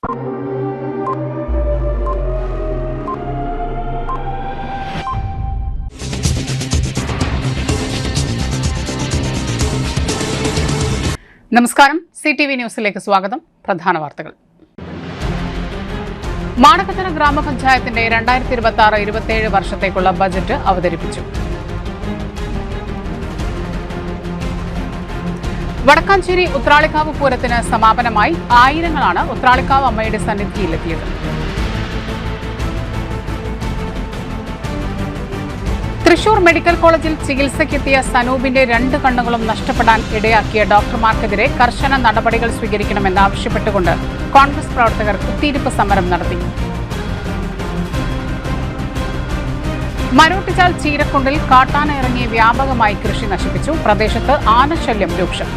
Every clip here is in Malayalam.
നമസ്കാരം, CTV ന്യൂസിലേക്ക് സ്വാഗതം. പ്രധാന വാർത്തകൾ. മാടക്കത്തറ ഗ്രാമപഞ്ചായത്തിന്റെ 2026-27 വർഷത്തേക്കുള്ള ബജറ്റ് അവതരിപ്പിച്ചു. വടക്കാഞ്ചേരി ഉത്രാളിക്കാവ് പൂരത്തിന് സമാപനമായി ആയിരങ്ങളാണ് ഉത്രാളിക്കാവ് അമ്മയുടെ സന്നിധിയിലെത്തിയത്. തൃശൂർ മെഡിക്കൽ കോളേജിൽ ചികിത്സയ്ക്കെത്തിയ സനൂപിന്റെ 2 കണ്ണുകളും നഷ്ടപ്പെടാൻ ഇടയാക്കിയ ഡോക്ടർമാർക്കെതിരെ കർശന നടപടികൾ സ്വീകരിക്കണമെന്നാവശ്യപ്പെട്ടുകൊണ്ട് കോൺഗ്രസ് പ്രവർത്തകർ കുത്തിയിരിപ്പ് സമരം നടത്തി. മരോട്ടിച്ചാൽ ചീരക്കുണ്ടിൽ കാട്ടാന ഇറങ്ങി വ്യാപകമായി കൃഷി നശിപ്പിച്ചു. പ്രദേശത്ത് ആനശല്യം രൂക്ഷം.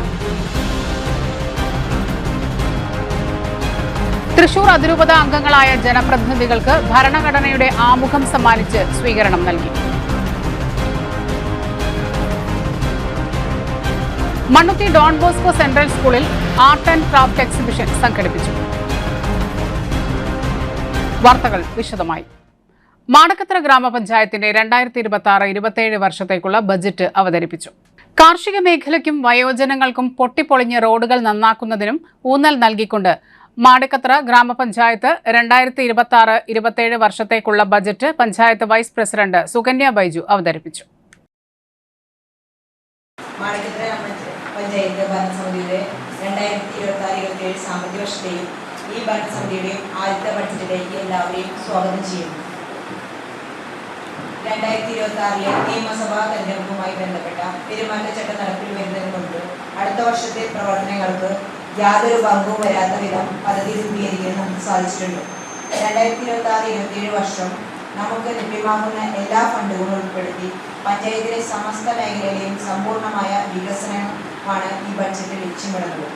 തൃശൂർ അതിരൂപത അംഗങ്ങളായ ജനപ്രതിനിധികൾക്ക് ഭരണഘടനയുടെ ആമുഖം സമ്മാനിച്ച് സ്വീകരണം നൽകി. മണ്ണുത്തി ഡോൺ ബോസ്കോ സെൻട്രൽ സ്കൂളിൽ ആർട്ട് ആൻഡ് ക്രാഫ്റ്റ് എക്സിബിഷൻ സംഘടിപ്പിച്ചു. വാർത്തകൾ വിശദമായി. മാടക്കത്തറ ഗ്രാമപഞ്ചായത്തിന്റെ 2026-27 വർഷത്തേക്കുള്ള ബജറ്റ് അവതരിപ്പിച്ചു. കാർഷിക മേഖലയ്ക്കും വയോജനങ്ങൾക്കും പൊട്ടിപ്പൊളിഞ്ഞ റോഡുകൾ നന്നാക്കുന്നതിനും ഊന്നൽ നൽകിക്കൊണ്ട് മാടക്കത്തറ ഗ്രാമപഞ്ചായത്ത് 2026-27 വർഷത്തേക്കുള്ള budget panchayat vice president Sukanya Baiju അവതരിപ്പിച്ചു. പഞ്ചായത്ത് ഭരണസമിതിയുടെ 2026-27 സാമ്പത്തിക വർഷത്തെയും ഈ ഭരണസമിതിയുടെയും ആദ്യത്തെ ബഡ്ജറ്റിലേക്ക് എല്ലാവരെയും സ്വാഗതം ചെയ്യുന്നു. 2026 നിയമസഭാ തെരഞ്ഞെടുപ്പുമായി ബന്ധപ്പെട്ട പെരുമാറ്റച്ചട്ടം നടപ്പിൽ വരുന്നതിന് മുൻപ് അടുത്ത വർഷത്തെ പ്രവർത്തനങ്ങൾക്ക് യാതൊരു പങ്കും വരാത്ത വിധം പദ്ധതി രൂപീകരിക്കാൻ നമുക്ക് സാധിച്ചിട്ടുണ്ട്. 2026-27 വർഷം നമുക്ക് ലഭ്യമാകുന്ന എല്ലാ ഫണ്ടുകളും ഉൾപ്പെടുത്തി പഞ്ചായത്തിലെ സമസ്ത മേഖലയിലെയും സമ്പൂർണമായ വികസനമാണ് ഈ ബഡ്ജറ്റ് ലക്ഷ്യമിടുന്നത്.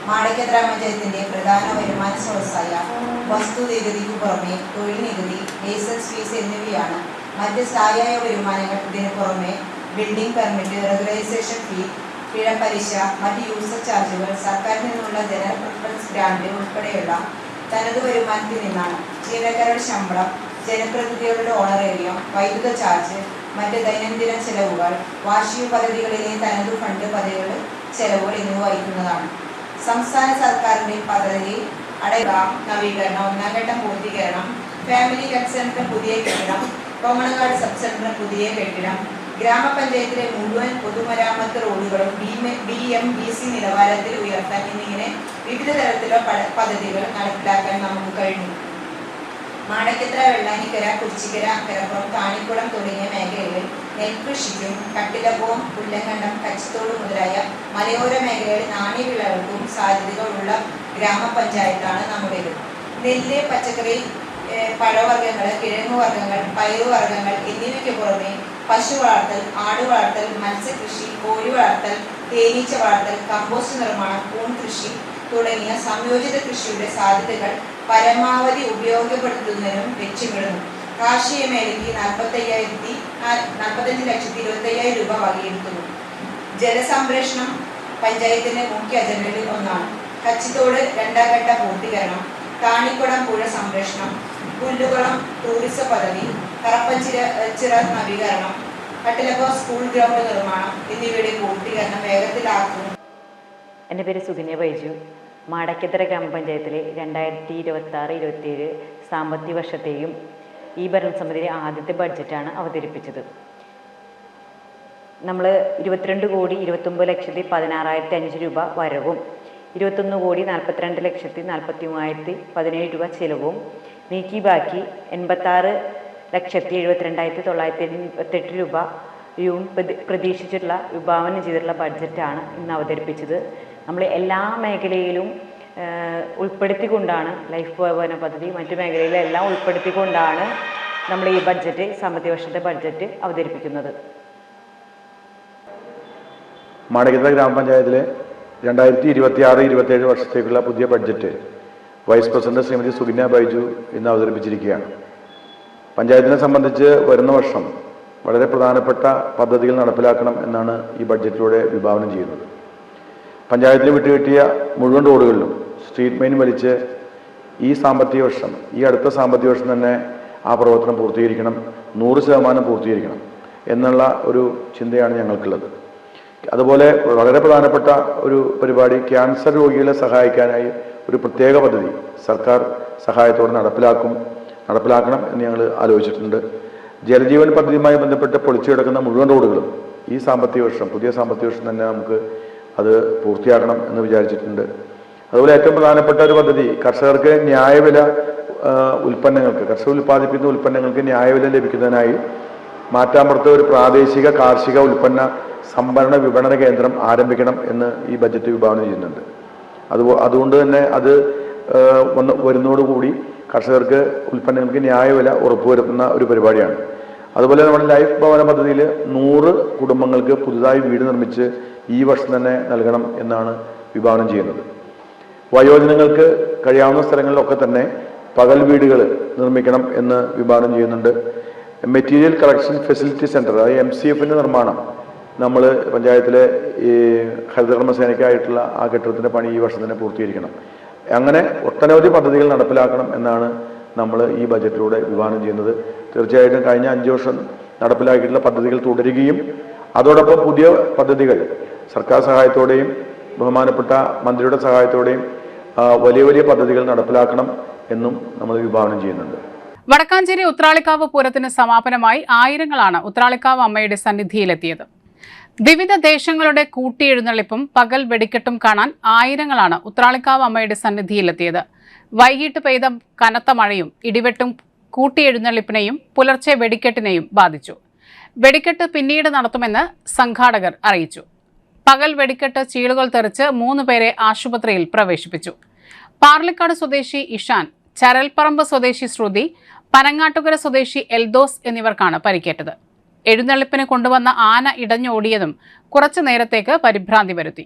മാടക്കത്തറ പഞ്ചായത്തിന്റെ പ്രധാന വരുമാന സ്രോതസ്സായ വസ്തു നികുതിക്ക് പുറമെ തൊഴിൽ നികുതി, ലൈസൻസ് ഫീസ് എന്നിവയാണ് മറ്റ് സ്ഥായിയായ വരുമാനങ്ങൾ. ഇതിന് പുറമെ ബിൽഡിംഗ് പെർമിറ്റ്, റെഗുലൈസേഷൻ ഫീ, പിഴ പലിശ, മറ്റ് യൂസർ ചാർജുകൾ, സർക്കാരിൽ നിന്നുള്ള ജനറൽ പ്രിഫറൻസ് ഗ്രാന്റ് ഉൾപ്പെടെയുള്ള തനത് വരുമാനത്തിൽ നിന്നാണ്. ജീവനക്കാരുടെ ശമ്പളം, ജനപ്രതിനിധികളുടെ ഓണറേറിയം, വൈദ്യുത ചാർജ്, മറ്റ് ദൈനംദിന ചെലവുകൾ, വാർഷിക പദ്ധതികളിലെ തനതു ഫണ്ട് പദ്ധതികളുടെ ചെലവുകൾ എന്നിവ വഹിക്കുന്നതാണ്. സംസ്ഥാന സർക്കാരിന്റെ പദ്ധതി നവീകരണം, 1ാം ഘട്ടം പൂർത്തീകരണം, ഫാമിലി ഹെൽത്ത് സെന്റർ പുതിയ കെട്ടിടം, കോമണങ്ങാട് സബ് സെന്റർ പുതിയ കെട്ടിടം, ഗ്രാമപഞ്ചായത്തിലെ മുഴുവൻ പൊതുമരാമത്ത് റോഡുകളും BMBC നിലവാരത്തിൽ ഉയർത്താൻ എന്നിങ്ങനെ വിവിധ തരത്തിലുള്ള പദ്ധതികൾ നടപ്പിലാക്കാൻ നമുക്ക് കഴിഞ്ഞു. മാടക്കത്തറ, വെള്ളാനിക്കര, കുരിച്ചിക്കര, അക്കരപ്പുറം, താണിക്കുളം തുടങ്ങിയ മേഖലകളിൽ നെൽകൃഷിക്കും കട്ടിലപ്പവും പുല്ലങ്കണ്ടം, കച്ചിത്തോട് മുതലായ മലയോര മേഖലകളിൽ നാണ്യവിളകൾക്കും സാധ്യതകളുള്ള ഗ്രാമപഞ്ചായത്താണ് നമ്മുടേത്. നെല്ല്, പച്ചക്കറി, പഴവർഗ്ഗങ്ങൾ, കിഴങ്ങുവർഗ്ഗങ്ങൾ, പയറുവർഗ്ഗങ്ങൾ എന്നിവയ്ക്ക് പുറമെ പശു വളർത്തൽ, ആട് വളർത്തൽ, മത്സ്യകൃഷി, കോഴി വളർത്തൽ, തേനീച്ച വളർത്തൽ, കമ്പോസ്റ്റ് നിർമ്മാണം, കൂൺ കൃഷി തുടങ്ങിയ സംയോജിത കൃഷിയുടെ സാധ്യതകൾ പരമാവധി ഉപയോഗപ്പെടുത്തുന്നതിനും ലക്ഷ്യമിടുന്നു. കാർഷിക മേഖലയ്ക്ക് 45,25,000 രൂപ വകയിരുത്തുന്നു. ജലസംരക്ഷണം പഞ്ചായത്തിന്റെ മുഖ്യ അജണ്ടകളിൽ ഒന്നാണ്. കച്ചിത്തോട് 2ാം ഘട്ട പൂർത്തീകരണം, താണിക്കുളം പുഴ സംരക്ഷണം, പുല്ലുകുളം ടൂറിസം പദ്ധതി, കറപ്പച്ചിറ നവീകരണം, കട്ടിലപ്പോ സ്കൂൾ ഗ്രൗണ്ട് നിർമ്മാണം എന്നിവയുടെ പൂർത്തീകരണം വേഗത്തിലാക്കും. എൻ്റെ പേര് സുകന്യ ബൈജു. മാടക്കത്തറ ഗ്രാമപഞ്ചായത്തിലെ 2026-27 സാമ്പത്തിക വർഷത്തെയും ഈ ഭരണസമിതിയിലെ ആദ്യത്തെ ബഡ്ജറ്റാണ് അവതരിപ്പിച്ചത്. നമ്മൾ 22,29,16,005 രൂപ വരവും 21,42,43,17 രൂപ ചിലവും നീക്കി ബാക്കി 86,72,988 രൂപയും പ്രതീക്ഷിച്ചിട്ടുള്ള വിഭാവനം ചെയ്തിട്ടുള്ള ബഡ്ജറ്റാണ് ഇന്ന് അവതരിപ്പിച്ചത്. നമ്മൾ എല്ലാ മേഖലയിലും ഉൾപ്പെടുത്തിക്കൊണ്ടാണ് ലൈഫ് ഭവന പദ്ധതി, മറ്റു മേഖലയിലെല്ലാം ഉൾപ്പെടുത്തിക്കൊണ്ടാണ് നമ്മൾ ഈ ബഡ്ജറ്റ്, സാമ്പത്തിക വർഷത്തെ ബഡ്ജറ്റ് അവതരിപ്പിക്കുന്നത്. മാടക്കത്തറ ഗ്രാമപഞ്ചായത്തിലെ 2026-27 വർഷത്തേക്കുള്ള പുതിയ budget vice president Shrimati Sukanya Baiju ഇന്ന് അവതരിപ്പിച്ചിരിക്കുകയാണ്. പഞ്ചായത്തിനെ സംബന്ധിച്ച് വരുന്ന വർഷം വളരെ പ്രധാനപ്പെട്ട പദ്ധതികൾ നടപ്പിലാക്കണം എന്നാണ് ഈ ബഡ്ജറ്റിലൂടെ വിഭാവനം ചെയ്യുന്നത്. പഞ്ചായത്തിൽ വിട്ടുകിട്ടിയ മുഴുവൻ റോഡുകളിലും സ്ട്രീറ്റ് മെയിൻ വലിച്ച് ഈ സാമ്പത്തിക വർഷം, ഈ അടുത്ത സാമ്പത്തിക വർഷം തന്നെ ആ പ്രവർത്തനം പൂർത്തീകരിക്കണം, 100% പൂർത്തീകരിക്കണം എന്നുള്ള ഒരു ചിന്തയാണ് ഞങ്ങൾക്കുള്ളത്. അതുപോലെ വളരെ പ്രധാനപ്പെട്ട ഒരു പരിപാടി, ക്യാൻസർ രോഗികളെ സഹായിക്കാനായി ഒരു പ്രത്യേക പദ്ധതി സർക്കാർ സഹായത്തോടെ നടപ്പിലാക്കണം എന്ന് ഞങ്ങൾ ആലോചിച്ചിട്ടുണ്ട്. ജലജീവൻ പദ്ധതിയുമായി ബന്ധപ്പെട്ട് പൊളിച്ചു കിടക്കുന്ന മുഴുവൻ റോഡുകളും ഈ സാമ്പത്തിക വർഷം, പുതിയ സാമ്പത്തിക വർഷം തന്നെ നമുക്ക് അത് പൂർത്തിയാക്കണം എന്ന് വിചാരിച്ചിട്ടുണ്ട്. അതുപോലെ ഏറ്റവും പ്രധാനപ്പെട്ട ഒരു പദ്ധതി, കർഷകർക്ക് ന്യായവില ഉൽപ്പന്നങ്ങൾക്ക്, കർഷകർ ഉൽപ്പാദിപ്പിക്കുന്ന ഉൽപ്പന്നങ്ങൾക്ക് ന്യായവില ലഭിക്കുന്നതിനായി മാറ്റാമ്പുറത്ത് ഒരു പ്രാദേശിക കാർഷിക ഉൽപ്പന്ന സംഭരണ വിപണന കേന്ദ്രം ആരംഭിക്കണം എന്ന് ഈ ബജറ്റ് വിഭാവനം ചെയ്യുന്നുണ്ട്. അതുകൊണ്ട് തന്നെ അത് വരുന്നതോടുകൂടി കർഷകർക്ക് ഉൽപ്പന്നങ്ങൾക്ക് ന്യായവില ഉറപ്പുവരുത്തുന്ന ഒരു പരിപാടിയാണ്. അതുപോലെ നമ്മുടെ ലൈഫ് ഭവന പദ്ധതിയിൽ 100 കുടുംബങ്ങൾക്ക് പുതുതായി വീട് നിർമ്മിച്ച് ഈ വർഷം തന്നെ നൽകണം എന്നാണ് വിഭാവനം ചെയ്യുന്നത്. വയോജനങ്ങൾക്ക് കഴിയാവുന്ന സ്ഥലങ്ങളിലൊക്കെ തന്നെ പകൽ വീടുകൾ നിർമ്മിക്കണം എന്ന് വിഭാവനം ചെയ്യുന്നുണ്ട്. മെറ്റീരിയൽ കളക്ഷൻ ഫെസിലിറ്റി സെൻറ്റർ, അതായത് MCFന്റെ നിർമ്മാണം നമ്മൾ പഞ്ചായത്തിലെ ഈ ഹരിതകർമ്മസേനയ്ക്കായിട്ടുള്ള ആ കെട്ടിടത്തിൻ്റെ പണി ഈ വർഷം തന്നെ പൂർത്തീകരിക്കണം. അങ്ങനെ ഒട്ടനവധി പദ്ധതികൾ നടപ്പിലാക്കണം എന്നാണ് നമ്മൾ ഈ ബജറ്റിലൂടെ വിഭാവനം ചെയ്യുന്നത്. തീർച്ചയായിട്ടും കഴിഞ്ഞ 5 വർഷം നടപ്പിലാക്കിയിട്ടുള്ള പദ്ധതികൾ തുടരുകയും അതോടൊപ്പം പുതിയ പദ്ധതികൾ സർക്കാർ സഹായത്തോടെയും ബഹുമാനപ്പെട്ട മന്ത്രിയുടെ സഹായത്തോടെയും വലിയ വലിയ പദ്ധതികൾ നടപ്പിലാക്കണം എന്നും നമ്മൾ വിഭാവനം ചെയ്യുന്നുണ്ട്. വടക്കാഞ്ചേരി ഉത്രാളിക്കാവ് പൂരത്തിന് സമാപനമായി ആയിരങ്ങളാണ് ഉത്രാളിക്കാവ് അമ്മയുടെ സന്നിധിയിലെത്തിയത്. വിവിധ ദേശങ്ങളുടെ കൂട്ടിയെഴുന്നള്ളിപ്പും പകൽ വെടിക്കെട്ടും കാണാൻ ആയിരങ്ങളാണ് ഉത്രാളിക്കാവ് അമ്മയുടെ സന്നിധിയിലെത്തിയത്. വൈകിട്ട് പെയ്ത കനത്ത മഴയും ഇടിവെട്ടും കൂട്ടിയെഴുന്നള്ളിപ്പിനെയും പുലർച്ചെ വെടിക്കെട്ടിനെയും ബാധിച്ചു. വെടിക്കെട്ട് പിന്നീട് നടത്തുമെന്ന് സംഘാടകർ അറിയിച്ചു. പകൽ വെടിക്കെട്ട് ചീളുകൾ തെറിച്ച് 3 പേരെ ആശുപത്രിയിൽ പ്രവേശിപ്പിച്ചു. പാർലിക്കാട് സ്വദേശി ഇഷാൻ, ചരൽപ്പറമ്പ് സ്വദേശി ശ്രുതി, പനങ്ങാട്ടുകര സ്വദേശി എൽദോസ് എന്നിവർക്കാണ് പരിക്കേറ്റത്. എഴുന്നള്ളിപ്പിന് കൊണ്ടുവന്ന ആന ഇടഞ്ഞോടിയതും കുറച്ചു നേരത്തേക്ക് പരിഭ്രാന്തി വരുത്തി.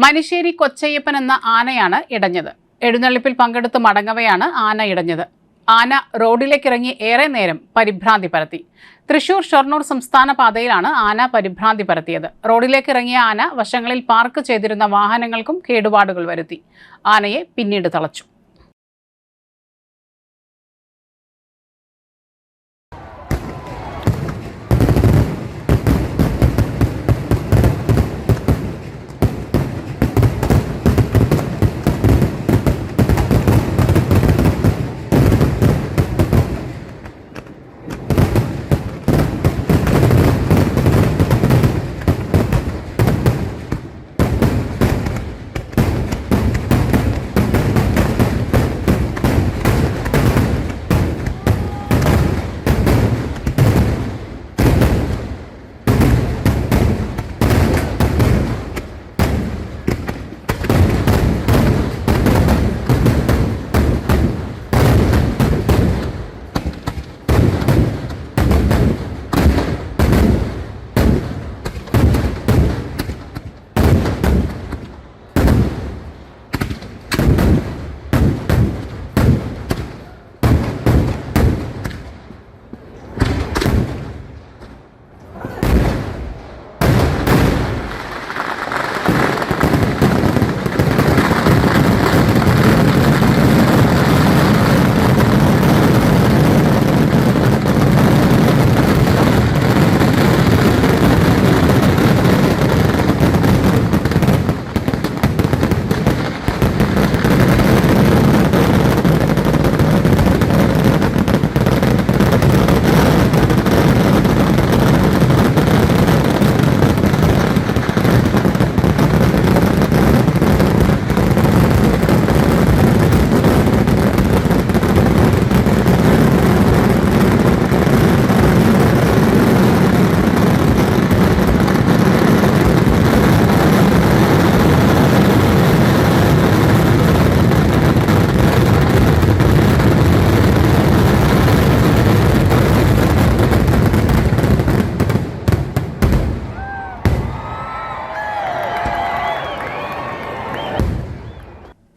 മനിശ്ശേരി കൊച്ചയ്യപ്പൻ എന്ന ആനയാണ് ഇടഞ്ഞത്. എഴുന്നള്ളിപ്പിൽ പങ്കെടുത്ത് മടങ്ങവെയാണ് ആന ഇടഞ്ഞത്. ആന റോഡിലേക്കിറങ്ങി ഏറെ നേരം പരിഭ്രാന്തി പരത്തി. തൃശൂർ ഷൊർണൂർ സംസ്ഥാന പാതയിലാണ് ആന പരിഭ്രാന്തി പരത്തിയത്. റോഡിലേക്കിറങ്ങിയ ആന വശങ്ങളിൽ പാർക്ക് ചെയ്തിരുന്ന വാഹനങ്ങൾക്കും കേടുപാടുകൾ വരുത്തി. ആനയെ പിന്നീട് തളച്ചു.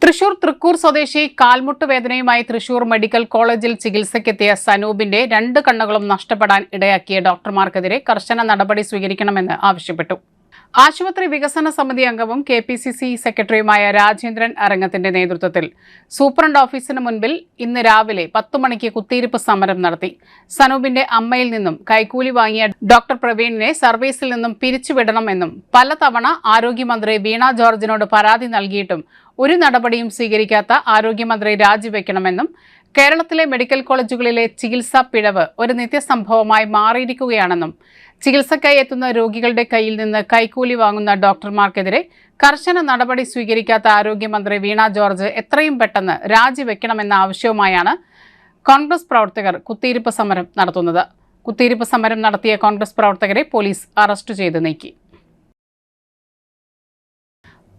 തൃശൂർ തൃക്കൂർ സ്വദേശി കാൽമുട്ട് വേദനയുമായി തൃശൂർ മെഡിക്കൽ കോളേജിൽ ചികിത്സയ്ക്കെത്തിയ സനൂപിന്റെ 2 കണ്ണുകളും നഷ്ടപ്പെടാൻ ഇടയാക്കിയ ഡോക്ടർമാർക്കെതിരെ കർശന നടപടി സ്വീകരിക്കണമെന്ന് ആവശ്യപ്പെട്ടു. ആശുപത്രി വികസന സമിതി അംഗവും KPCC സെക്രട്ടറിയുമായ രാജേന്ദ്രൻ അരങ്ങത്തിന്റെ നേതൃത്വത്തിൽ സൂപ്രണ്ട് ഓഫീസിന് മുൻപിൽ ഇന്ന് രാവിലെ 10 മണിക്ക് കുത്തിയിരിപ്പ് സമരം നടത്തി. സനൂപിന്റെ അമ്മയിൽ നിന്നും കൈക്കൂലി വാങ്ങിയ ഡോക്ടർ പ്രവീണിനെ സർവീസിൽ നിന്നും പിരിച്ചുവിടണമെന്നും പലതവണ ആരോഗ്യമന്ത്രി വീണ ജോർജിനോട് പരാതി നൽകിയിട്ടും ഒരു നടപടിയും സ്വീകരിക്കാത്ത ആരോഗ്യമന്ത്രി രാജിവെക്കണമെന്നും കേരളത്തിലെ മെഡിക്കൽ കോളേജുകളിലെ ചികിത്സാ പിഴവ് ഒരു നിത്യസംഭവമായി മാറിയിരിക്കുകയാണെന്നും ചികിത്സയ്ക്കായി എത്തുന്ന രോഗികളുടെ കയ്യിൽ നിന്ന് കൈക്കൂലി വാങ്ങുന്ന ഡോക്ടർമാർക്കെതിരെ കർശന നടപടി സ്വീകരിക്കാത്ത ആരോഗ്യമന്ത്രി വീണ ജോർജ് എത്രയും പെട്ടെന്ന് രാജിവെക്കണമെന്ന ആവശ്യവുമായാണ് കോൺഗ്രസ് പ്രവർത്തകർ കുത്തിയിരിപ്പ് സമരം നടത്തുന്നത്. കുത്തിയിരിപ്പ് സമരം നടത്തിയ കോൺഗ്രസ് പ്രവർത്തകരെ പോലീസ് അറസ്റ്റ് ചെയ്ത് നീക്കി.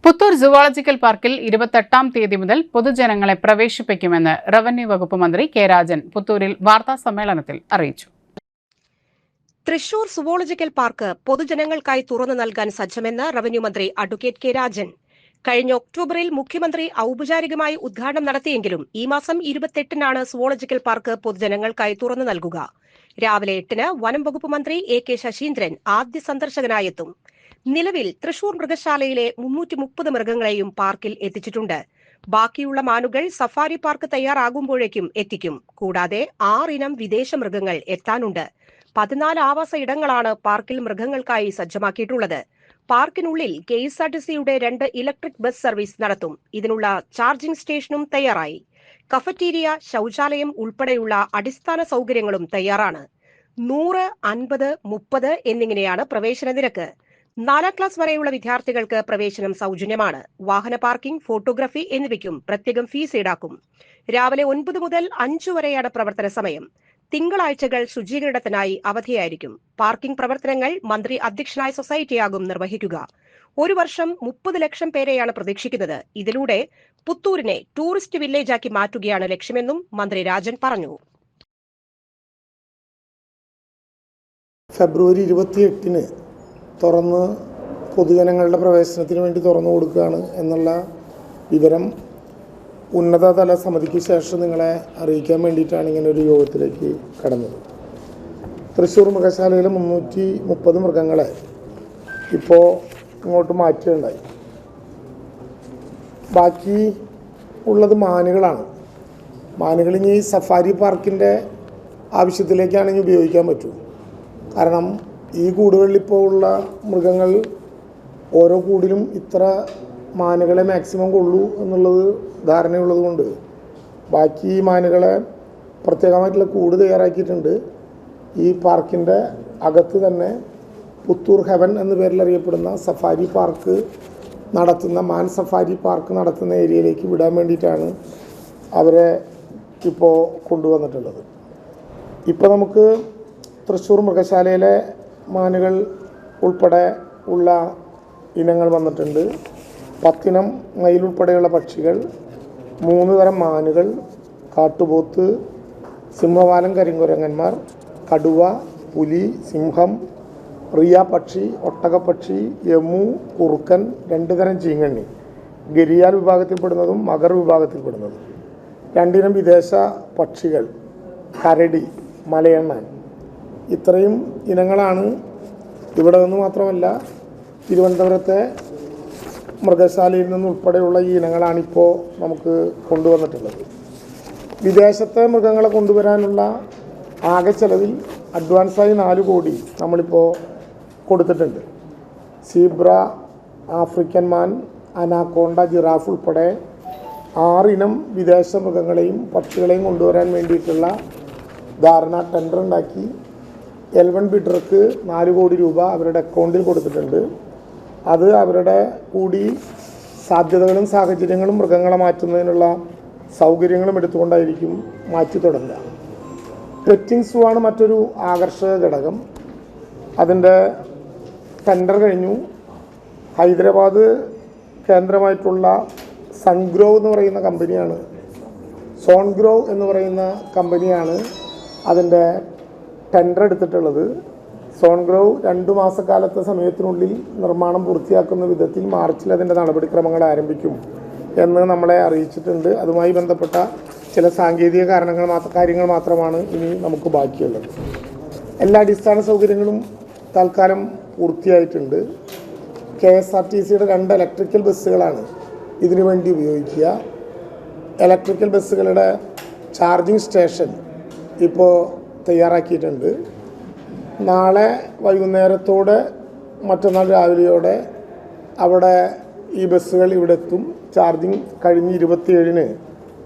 പുത്തൂർ സുവോളജിക്കൽ പാർക്കിൽ 28-ാം തീയതി മുതൽ പൊതുജനങ്ങളെ പ്രവേശിപ്പിക്കുമെന്ന് റവന്യൂ വകുപ്പ് മന്ത്രി കെ രാജൻ പുത്തൂരിൽ വാർത്താസമ്മേളനത്തിൽ അറിയിച്ചു. തൃശൂർ സുവോളജിക്കൽ പാർക്ക് പൊതുജനങ്ങൾക്കായി തുറന്നു നൽകാൻ സജ്ജമെന്ന് റവന്യൂ മന്ത്രി അഡ്വക്കേറ്റ് കെ രാജൻ. കഴിഞ്ഞ ഒക്ടോബറിൽ മുഖ്യമന്ത്രി ഔപചാരികമായി ഉദ്ഘാടനം നടത്തിയെങ്കിലും ഈ മാസം 28-നാണ് സുവോളജിക്കൽ പാർക്ക് പൊതുജനങ്ങൾക്കായി തുറന്നു നൽകുക. രാവിലെ 8-ന് വനം വകുപ്പ് മന്ത്രി AK ശശീന്ദ്രൻ ആദ്യ സന്ദർശകനായെത്തും. നിലവിൽ തൃശൂർ മൃഗശാലയിലെ 330 മൃഗങ്ങളെയും പാർക്കിൽ എത്തിച്ചിട്ടുണ്ട്. ബാക്കിയുള്ള മാനുകൾ സഫാരി പാർക്ക് തയ്യാറാകുമ്പോഴേക്കും എത്തിക്കും. കൂടാതെ 6 ഇനം വിദേശ മൃഗങ്ങൾ എത്താനുണ്ട്. 14 ആവാസ ഇടങ്ങളാണ് പാർക്കിൽ മൃഗങ്ങൾക്കായി സജ്ജമാക്കിയിട്ടുള്ളത്. പാർക്കിനുള്ളിൽ KSRTCയുടെ 2 ഇലക്ട്രിക് ബസ് സർവീസ് നടത്തും. ഇതിനുള്ള ചാർജിംഗ് സ്റ്റേഷനും തയ്യാറായി. കഫറ്റീരിയ, ശൌചാലയം ഉൾപ്പെടെയുള്ള അടിസ്ഥാന സൗകര്യങ്ങളും തയ്യാറാണ്. 100, 50, 30 എന്നിങ്ങനെയാണ് പ്രവേശന നിരക്ക്. 4ാം ക്ലാസ് വരെയുള്ള വിദ്യാർത്ഥികൾക്ക് പ്രവേശനം സൗജന്യമാണ്. വാഹന പാർക്കിംഗ്, ഫോട്ടോഗ്രാഫി എന്നിവയ്ക്കും പ്രത്യേകം ഫീസ് ഈടാക്കും. രാവിലെ 9 മുതൽ 5 വരെയാണ് പ്രവർത്തന സമയം. തിങ്കളാഴ്ചകൾ ശുചീകരണത്തിനായി അവധിയായിരിക്കും. പാർക്കിംഗ് പ്രവർത്തനങ്ങൾ മന്ത്രി അധ്യക്ഷനായ സൊസൈറ്റിയാകും നിർവഹിക്കുക. ഒരു വർഷം 30 ലക്ഷം പേരെയാണ് പ്രതീക്ഷിക്കുന്നത്. ഇതിലൂടെ പുത്തൂരിനെ ടൂറിസ്റ്റ് വില്ലേജാക്കി മാറ്റുകയാണ് ലക്ഷ്യമെന്നും മന്ത്രി രാജൻ പറഞ്ഞു. ഫെബ്രുവരി 28-ന് തുറന്ന് പൊതുജനങ്ങളുടെ പ്രവേശനത്തിന് വേണ്ടി തുറന്നു കൊടുക്കുകയാണ് എന്നുള്ള വിവരം ഉന്നതതല സമിതിക്ക് ശേഷം നിങ്ങളെ അറിയിക്കാൻ വേണ്ടിയിട്ടാണ് ഇങ്ങനെ ഒരു യോഗത്തിലേക്ക് കടന്നത്. തൃശ്ശൂർ മൃഗശാലയിലെ 330 മൃഗങ്ങളെ ഇപ്പോൾ ഇങ്ങോട്ട് മാറ്റുകയുണ്ടായി. ബാക്കി ഉള്ളത് മാനുകളാണ്. മാനുകളിനി സഫാരി പാർക്കിൻ്റെ ആവശ്യത്തിലേക്കാണെങ്കിൽ ഉപയോഗിക്കാൻ പറ്റൂ. കാരണം ഈ കൂടുകളിൽ ഇപ്പോൾ ഉള്ള മൃഗങ്ങൾ ഓരോ കൂടിലും ഇത്ര മാനുകളെ മാക്സിമം കൊള്ളൂ എന്നുള്ളത് ധാരണയുള്ളത് കൊണ്ട് ബാക്കി മാനുകളെ പ്രത്യേകമായിട്ടുള്ള കൂട് തയ്യാറാക്കിയിട്ടുണ്ട്. ഈ പാർക്കിൻ്റെ അകത്ത് തന്നെ പുത്തൂർ ഹെവൻ എന്ന പേരിൽ അറിയപ്പെടുന്ന സഫാരി പാർക്ക് നടത്തുന്ന സഫാരി പാർക്ക് നടത്തുന്ന ഏരിയയിലേക്ക് വിടാൻ വേണ്ടിയിട്ടാണ് അവരെ ഇപ്പോൾ കൊണ്ടുവന്നിട്ടുള്ളത്. ഇപ്പോൾ നമുക്ക് തൃശ്ശൂർ മൃഗശാലയിലെ മാനുകൾ ഉൾപ്പെടെ ഉള്ള ഇനങ്ങൾ വന്നിട്ടുണ്ട്. 10 ഇനം മയിലുൾപ്പെടെയുള്ള പക്ഷികൾ, 3 തരം മാനുകൾ, കാട്ടുപോത്ത്, സിംഹവാലൻ കരിങ്കുരങ്ങന്മാർ, കടുവ, പുലി, സിംഹം, റിയ പക്ഷി, ഒട്ടകപ്പക്ഷി, യമു, കുറുക്കൻ, 2 തരം ചീങ്കണ്ണി, ഗരിയാൽ വിഭാഗത്തിൽപ്പെടുന്നതും മഗർ വിഭാഗത്തിൽപ്പെടുന്നതും, 2 ഇനം വിദേശ പക്ഷികൾ, കരടി, മലയണ്ണാൻ. ഇത്രയും ഇനങ്ങളാണ് ഇവിടെ നിന്ന് മാത്രമല്ല തിരുവനന്തപുരത്തെ മൃഗശാലയിൽ നിന്നുൾപ്പെടെയുള്ള ഈ ഇനങ്ങളാണിപ്പോൾ നമുക്ക് കൊണ്ടുവന്നിട്ടുള്ളത്. വിദേശത്തെ മൃഗങ്ങളെ കൊണ്ടുവരാനുള്ള ആകെ ചെലവിൽ അഡ്വാൻസായി 4 കോടി നമ്മളിപ്പോൾ കൊടുത്തിട്ടുണ്ട്. സീബ്ര, ആഫ്രിക്കൻ മാൻ, അനാക്കോണ്ട, ജിറാഫ് ഉൾപ്പെടെ 6 ഇനം വിദേശ മൃഗങ്ങളെയും പക്ഷികളെയും കൊണ്ടുവരാൻ വേണ്ടിയിട്ടുള്ള ധാരണ ടെൻഡർ ഉണ്ടാക്കി L1 ബിഡർക്ക് 4 കോടി രൂപ അവരുടെ അക്കൗണ്ടിൽ കൊടുത്തിട്ടുണ്ട്. അത് അവരുടെ കൂടി സാധ്യതകളും സാഹചര്യങ്ങളും മൃഗങ്ങളെ മാറ്റുന്നതിനുള്ള സൗകര്യങ്ങളും എടുത്തുകൊണ്ടായിരിക്കും മാറ്റി തുടങ്ങുക. പെറ്റിംഗ് സൂ ആണ് മറ്റൊരു ആകർഷക ഘടകം. അതിൻ്റെ ടെൻഡർ കഴിഞ്ഞു. ഹൈദരാബാദ് കേന്ദ്രമായിട്ടുള്ള സൺഗ്രോവ് എന്ന് പറയുന്ന കമ്പനിയാണ്, സോൺഗ്രോവ് എന്ന് പറയുന്ന കമ്പനിയാണ് അതിൻ്റെ ടെൻഡർ എടുത്തിട്ടുള്ളത്. സോൺഗ്രോവ് 2 മാസക്കാലത്തെ സമയത്തിനുള്ളിൽ നിർമ്മാണം പൂർത്തിയാക്കുന്ന വിധത്തിൽ മാർച്ചിൽ അതിൻ്റെ നടപടിക്രമങ്ങൾ ആരംഭിക്കും എന്ന് നമ്മളെ അറിയിച്ചിട്ടുണ്ട്. അതുമായി ബന്ധപ്പെട്ട ചില സാങ്കേതിക കാര്യങ്ങൾ മാത്രമാണ് ഇനി നമുക്ക് ബാക്കിയുള്ളത്. എല്ലാ അടിസ്ഥാന സൗകര്യങ്ങളും തൽക്കാലം പൂർത്തിയായിട്ടുണ്ട്. KSRTCയുടെ 2 ഇലക്ട്രിക്കൽ ബസ്സുകളാണ് ഇതിനു വേണ്ടി ഉപയോഗിക്കുക. ഇലക്ട്രിക്കൽ ബസ്സുകളുടെ ചാർജിങ് സ്റ്റേഷൻ ഇപ്പോൾ തയ്യാറാക്കിയിട്ടുണ്ട്. നാളെ വൈകുന്നേരത്തോടെ മറ്റന്നാൾ രാവിലെയോടെ അവിടെ ഈ ബസ്സുകൾ ഇവിടെ എത്തും. ചാർജിങ് കഴിഞ്ഞ് 27-ന്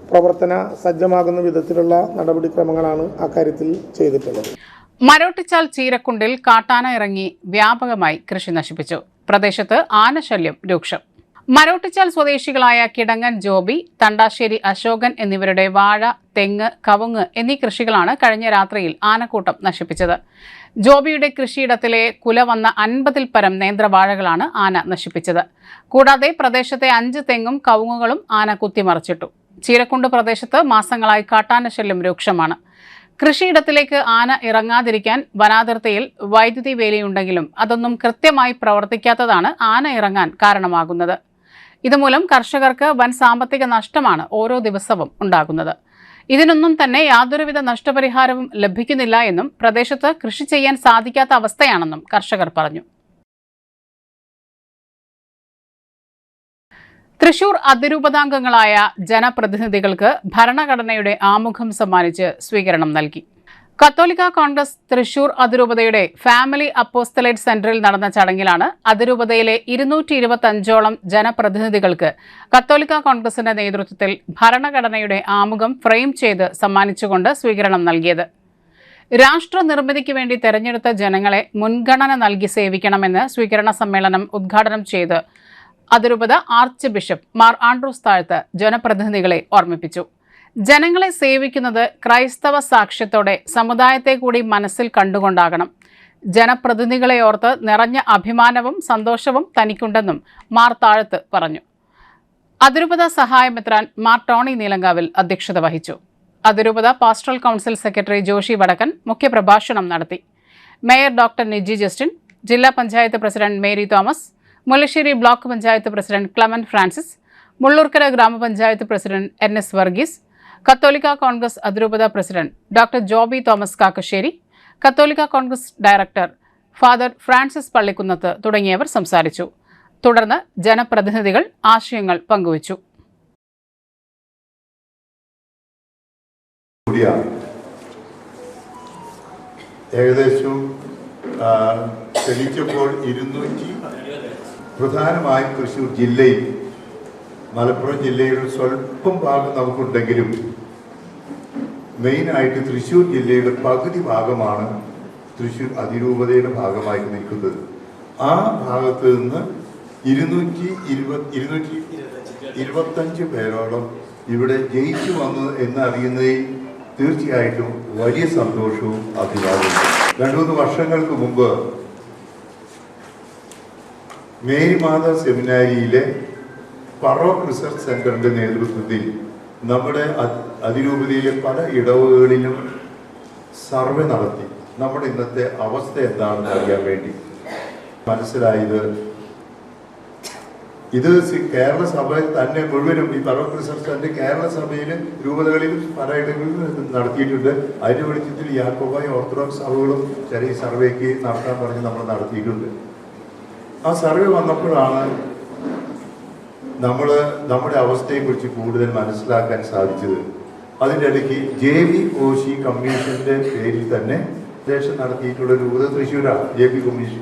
പ്രവർത്തന സജ്ജമാകുന്ന വിധത്തിലുള്ള നടപടിക്രമങ്ങളാണ് അക്കാര്യത്തിൽ ചെയ്തിട്ടുള്ളത്. മരോട്ടിച്ചാൽ ചീരക്കുണ്ടിൽ കാട്ടാന ഇറങ്ങി വ്യാപകമായി കൃഷി നശിപ്പിച്ചു. പ്രദേശത്ത് ആനശല്യം രൂക്ഷം. മരോട്ടിച്ചാൽ സ്വദേശികളായ കിടങ്ങൻ ജോബി, തണ്ടാശ്ശേരി അശോകൻ എന്നിവരുടെ വാഴ, തെങ്ങ്, കവുങ്ങ് എന്നീ കൃഷികളാണ് കഴിഞ്ഞ രാത്രിയിൽ ആനക്കൂട്ടം നശിപ്പിച്ചത്. ജോബിയുടെ കൃഷിയിടത്തിലെ കുല വന്ന 50-ൽ പരം നേന്ത്രവാഴകളാണ് ആന നശിപ്പിച്ചത്. കൂടാതെ പ്രദേശത്തെ 5 തെങ്ങും കവുങ്ങുകളും ആന കുത്തിമറിച്ചിട്ടു. ചീരക്കുണ്ട് പ്രദേശത്ത് മാസങ്ങളായി കാട്ടാനശല്യം രൂക്ഷമാണ്. കൃഷിയിടത്തിലേക്ക് ആന ഇറങ്ങാതിരിക്കാൻ വനാതിർത്തിയിൽ വൈദ്യുതി വേലിയുണ്ടെങ്കിലും അതൊന്നും കൃത്യമായി പ്രവർത്തിക്കാത്തതാണ് ആന ഇറങ്ങാൻ കാരണമാകുന്നത്. ഇതുമൂലം കർഷകർക്ക് വൻ സാമ്പത്തിക നഷ്ടമാണ് ഓരോ ദിവസവും ഉണ്ടാകുന്നത്. ഇതിനൊന്നും തന്നെ യാതൊരുവിധ നഷ്ടപരിഹാരവും ലഭിക്കുന്നില്ല എന്നും പ്രദേശത്ത് കൃഷി ചെയ്യാൻ സാധിക്കാത്ത അവസ്ഥയാണെന്നും കർഷകർ പറഞ്ഞു. തൃശൂർ അതിരൂപതാംഗങ്ങളായ ജനപ്രതിനിധികൾക്ക് ഭരണഘടനയുടെ ആമുഖം സമ്മാനിച്ച് സ്വീകരണം നൽകി. കത്തോലിക്ക കോൺഗ്രസ് തൃശൂർ അതിരൂപതയുടെ ഫാമിലി അപ്പോസ്തലേറ്റ് സെന്ററിൽ നടന്ന ചടങ്ങിലാണ് അതിരൂപതയിലെ 225ഓളം ജനപ്രതിനിധികൾക്ക് കത്തോലിക്ക കോൺഗ്രസിന്റെ നേതൃത്വത്തിൽ ഭരണഘടനയുടെ ആമുഖം ഫ്രെയിം ചെയ്ത് സമ്മാനിച്ചുകൊണ്ട് സ്വീകരണം നൽകിയത്. രാഷ്ട്ര നിർമ്മിതിക്ക് വേണ്ടി തെരഞ്ഞെടുത്ത ജനങ്ങളെ മുൻഗണന നൽകി സേവിക്കണമെന്ന് സ്വീകരണ സമ്മേളനം ഉദ്ഘാടനം ചെയ്ത് അതിരൂപത ആർച്ച് ബിഷപ്പ് മാർ ആൻഡ്രൂസ് താഴത്ത് ജനപ്രതിനിധികളെ ഓർമ്മിപ്പിച്ചു. ജനങ്ങളെ സേവിക്കുന്നത് ക്രൈസ്തവ സാക്ഷ്യത്തോടെ സമുദായത്തെ കൂടി മനസ്സിൽ കണ്ടുകൊണ്ടാകണം. ജനപ്രതിനിധികളെ ഓർത്ത് നിറഞ്ഞ അഭിമാനവും സന്തോഷവും തനിക്കുണ്ടെന്നും മാർ താഴത്ത് പറഞ്ഞു. അതിരൂപത സഹായമെത്രാൻ മാർ ടോണി നീലങ്കാവിൽ അധ്യക്ഷത വഹിച്ചു. അതിരൂപത പാസ്റ്ററൽ കൗൺസിൽ സെക്രട്ടറി ജോഷി വടക്കൻ മുഖ്യപ്രഭാഷണം നടത്തി. മേയർ ഡോക്ടർ നിജി ജസ്റ്റിൻ, ജില്ലാ panchayat president Mary Thomas, Mullassery block panchayat president Clement Francis, Mullurkara gramapanchayat president NS Varghese, കത്തോലിക്ക കോൺഗ്രസ് അതിരൂപത president doctor Joby Thomas Kakkassery, കത്തോലിക്ക Congress director father Francis Pallikkunnath തുടങ്ങിയവർ സംസാരിച്ചു. തുടർന്ന് ജനപ്രതിനിധികൾ ആശയങ്ങൾ പങ്കുവച്ചു. ഏകദേശം തെളിയിച്ചപ്പോൾ 200 പ്രധാനമായും തൃശ്ശൂർ ജില്ലയിൽ, മലപ്പുറം ജില്ലയുടെ സ്വല്പം ഭാഗം നമുക്കുണ്ടെങ്കിലും മെയിനായിട്ട് തൃശ്ശൂർ ജില്ലയുടെ പകുതി ഭാഗമാണ് തൃശ്ശൂർ അതിരൂപതയുടെ ഭാഗമായിട്ട് നിൽക്കുന്നത്. ആ ഭാഗത്ത് നിന്ന് 225 പേരോളം ഇവിടെ ജയിച്ചു വന്നു എന്നറിയുന്നതിൽ തീർച്ചയായിട്ടും വലിയ സന്തോഷവും അഭിമാനവും. 2-3 വർഷങ്ങൾക്ക് മുമ്പ് മേരി മാതാ സെമിനാരിയിലെ ഫറോക്ക് റിസർച്ച് സെന്ററിന്റെ നേതൃത്വത്തിൽ നമ്മുടെ അതിരൂപതയിലെ പല ഇടവുകളിലും സർവേ നടത്തി നമ്മുടെ ഇന്നത്തെ അവസ്ഥ എന്താണെന്ന് അറിയാൻ വേണ്ടി. മനസ്സിലായത് ഇത് കേരള സഭ തന്നെ മുഴുവനും ഈ ഫറോക്ക് റിസർച്ച് സെന്റർ കേരള സഭയിൽ രൂപതകളിലും പലയിടങ്ങളിലും നടത്തിയിട്ടുണ്ട്. അതിന്റെ വെളിച്ചത്തിൽ യാക്കോബായ ഓർത്തഡോക്സ് സഭകളും ചെറിയ സർവേക്ക് നടത്താൻ പറഞ്ഞ് നമ്മൾ നടത്തിയിട്ടുണ്ട്. ആ സർവേ വന്നപ്പോഴാണ് നമ്മൾ നമ്മുടെ അവസ്ഥയെക്കുറിച്ച് കൂടുതൽ മനസ്സിലാക്കാൻ സാധിച്ചത്. അതിൻ്റെ ഇടയ്ക്ക് JB-OC കമ്മീഷന്റെ പേരിൽ തന്നെ ദേശം നടത്തിയിട്ടുള്ള രൂപത തൃശ്ശൂരാണ്. JB കമ്മീഷൻ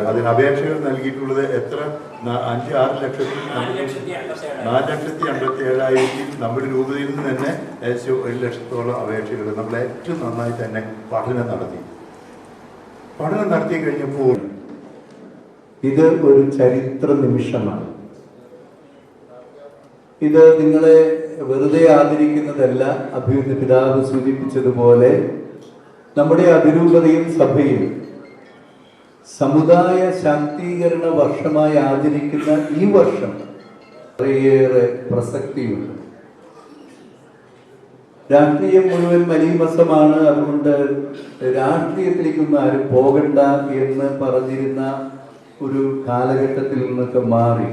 അതിന് അപേക്ഷകൾ നൽകിയിട്ടുള്ളത് എത്ര? 4,57,000 നമ്മുടെ രൂപതയിൽ നിന്ന് തന്നെ ഏകദേശം 1,00,000-ഓളം അപേക്ഷകൾ നമ്മൾ ഏറ്റവും നന്നായി തന്നെ പഠനം നടത്തി കഴിഞ്ഞപ്പോൾ ഇത് ഒരു ചരിത്ര നിമിഷമാണ്. ഇത് നിങ്ങളെ വെറുതെ ആദരിക്കുന്നതല്ല. അഭിയുന്ന പിതാവ് സൂചിപ്പിച്ചതുപോലെ നമ്മുടെ അതിരൂപതയും സഭയും സമുദായ ശാക്തീകരണ വർഷമായി ആചരിക്കുന്ന ഈ വർഷം വളരെയേറെ പ്രസക്തിയുണ്ട്. രാഷ്ട്രീയം മുഴുവൻ മലീമസമാണ്, അതുകൊണ്ട് രാഷ്ട്രീയത്തിലേക്കൊന്നും ആരും പോകണ്ട എന്ന് പറഞ്ഞിരുന്ന ഒരു കാലഘട്ടത്തിൽ നിന്നൊക്കെ മാറി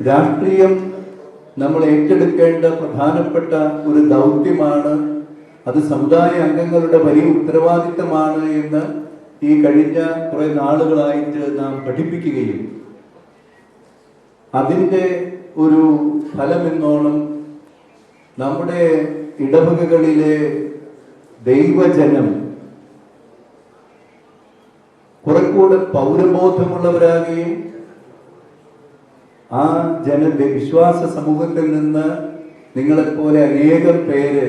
രാഷ്ട്രീയം നമ്മൾ ഏറ്റെടുക്കേണ്ട പ്രധാനപ്പെട്ട ഒരു ദൗത്യമാണ്. അത് സമുദായ അംഗങ്ങളുടെ വലിയ ഉത്തരവാദിത്തമാണ് എന്ന് ഈ കഴിഞ്ഞ കുറെ നാളുകളായിട്ട് നാം പഠിപ്പിക്കുകയും അതിൻ്റെ ഒരു ഫലമെന്നോണം നമ്മുടെ ഇടവകകളിലെ ദൈവജനം കുറെക്കൂടെ പൗരബോധമുള്ളവരാകുകയും ആ വിശ്വാസ സമൂഹത്തിൽ നിന്ന് നിങ്ങളെപ്പോലെ അനേകം പേര്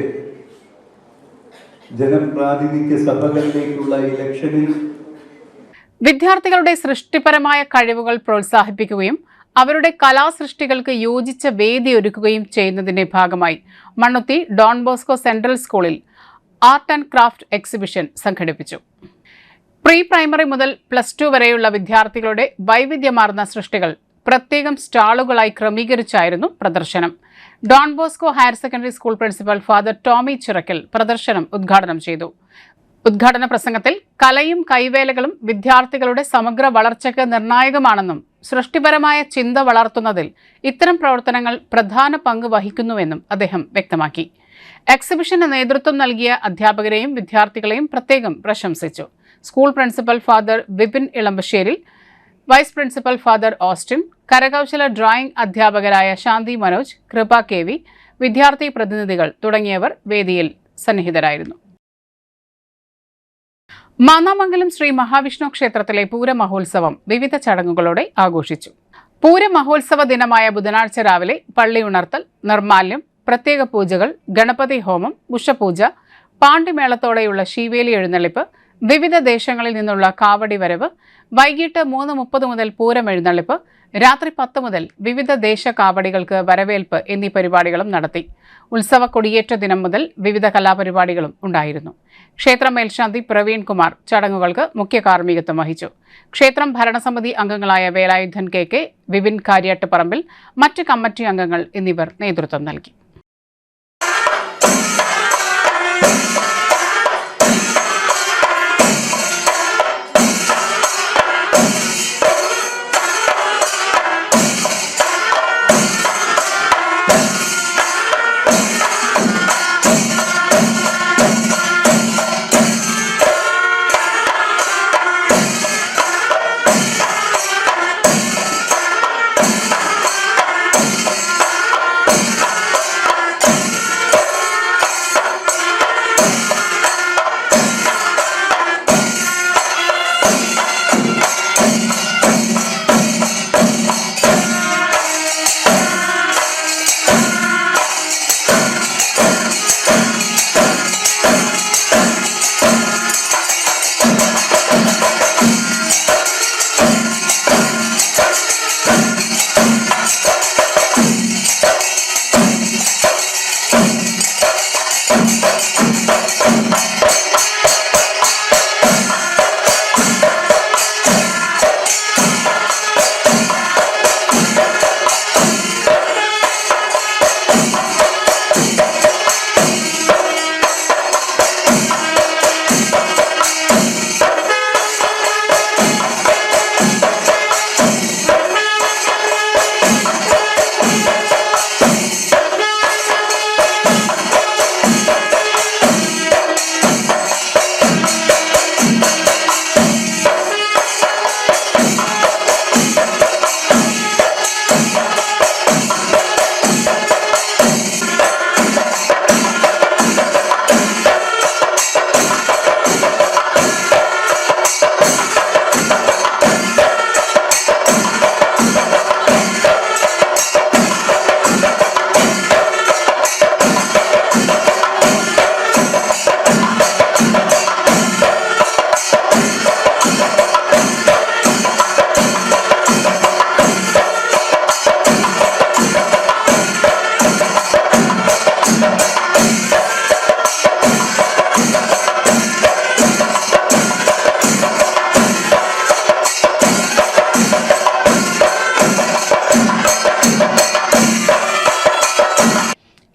ജനപ്രാതിനിധ്യ സഭകളിലേക്കുള്ള ഇലക്ഷനിൽ വിദ്യാർത്ഥികളുടെ സൃഷ്ടിപരമായ കഴിവുകൾ പ്രോത്സാഹിപ്പിക്കുകയും അവരുടെ കലാസൃഷ്ടികൾക്ക് യോജിച്ച വേദി ഒരുക്കുകയും ചെയ്യുന്നതിന്റെ ഭാഗമായി മണ്ണുത്തി ഡോൺ ബോസ്കോ സെൻട്രൽ സ്കൂളിൽ ആർട്ട് ആൻഡ് ക്രാഫ്റ്റ് എക്സിബിഷൻ സംഘടിപ്പിച്ചു. പ്രീ പ്രൈമറി മുതൽ +2 വരെയുള്ള വിദ്യാർത്ഥികളുടെ വൈവിധ്യമാർന്ന സൃഷ്ടികൾ പ്രത്യേകം സ്റ്റാളുകളായി ക്രമീകരിച്ചായിരുന്നു പ്രദർശനം. Don Bosco higher secondary school principal father Tommy Chirakkal പ്രദർശനം ഉദ്ഘാടനം ചെയ്തു. ഉദ്ഘാടന പ്രസംഗത്തിൽ കലയും കൈവേലകളും വിദ്യാർത്ഥികളുടെ സമഗ്ര വളർച്ചയ്ക്ക് നിർണായകമാണെന്നും സൃഷ്ടിപരമായ ചിന്ത വളർത്തുന്നതിൽ ഇത്തരം പ്രവർത്തനങ്ങൾ പ്രധാന പങ്ക് വഹിക്കുന്നുവെന്നും അദ്ദേഹം വ്യക്തമാക്കി. എക്സിബിഷന് നേതൃത്വം നൽകിയ അധ്യാപകരെയും വിദ്യാർത്ഥികളെയും പ്രത്യേകം പ്രശംസിച്ചു. School principal father Vipin Elampasseril, vice principal father Austin, കരകൗശല ഡ്രോയിംഗ് അധ്യാപകരായ ശാന്തി മനോജ്, കൃപ KV, വിദ്യാർത്ഥി പ്രതിനിധികൾ തുടങ്ങിയവർ വേദിയിൽ സന്നിഹിതരായിരുന്നു. മാന്നാമംഗലം ശ്രീ മഹാവിഷ്ണു ക്ഷേത്രത്തിലെ പൂരമഹോത്സവം വിവിധ ചടങ്ങുകളോടെ ആഘോഷിച്ചു. പൂരമഹോത്സവ ദിനമായ ബുധനാഴ്ച രാവിലെ പള്ളി ഉണർത്തൽ, നിർമാല്യം, പ്രത്യേക പൂജകൾ, ഗണപതി ഹോമം, ഉഷപൂജ, പാണ്ടിമേളത്തോടെയുള്ള ശീവേലി എഴുന്നള്ളിപ്പ്, വിവിധ ദേശങ്ങളിൽ നിന്നുള്ള കാവടി വരവ്, വൈകിട്ട് 3:30 മുതൽ പൂരം എഴുന്നള്ളിപ്പ്, രാത്രി 10 മുതൽ വിവിധ ദേശ കാവടികൾക്ക് വരവേൽപ്പ് എന്നീ പരിപാടികളും നടത്തി. ഉത്സവ കൊടിയേറ്റ ദിനം മുതൽ വിവിധ കലാപരിപാടികളും ഉണ്ടായിരുന്നു. ക്ഷേത്രം മേൽശാന്തി പ്രവീൺ കുമാർ ചടങ്ങുകൾക്ക് മുഖ്യ കാർമ്മികത്വം വഹിച്ചു. ക്ഷേത്രം ഭരണസമിതി അംഗങ്ങളായ വേലായുധൻ KK, വിപിൻ കാര്യാട്ടുപറമ്പിൽ, മറ്റ് കമ്മിറ്റി അംഗങ്ങൾ എന്നിവർ നേതൃത്വം നൽകി.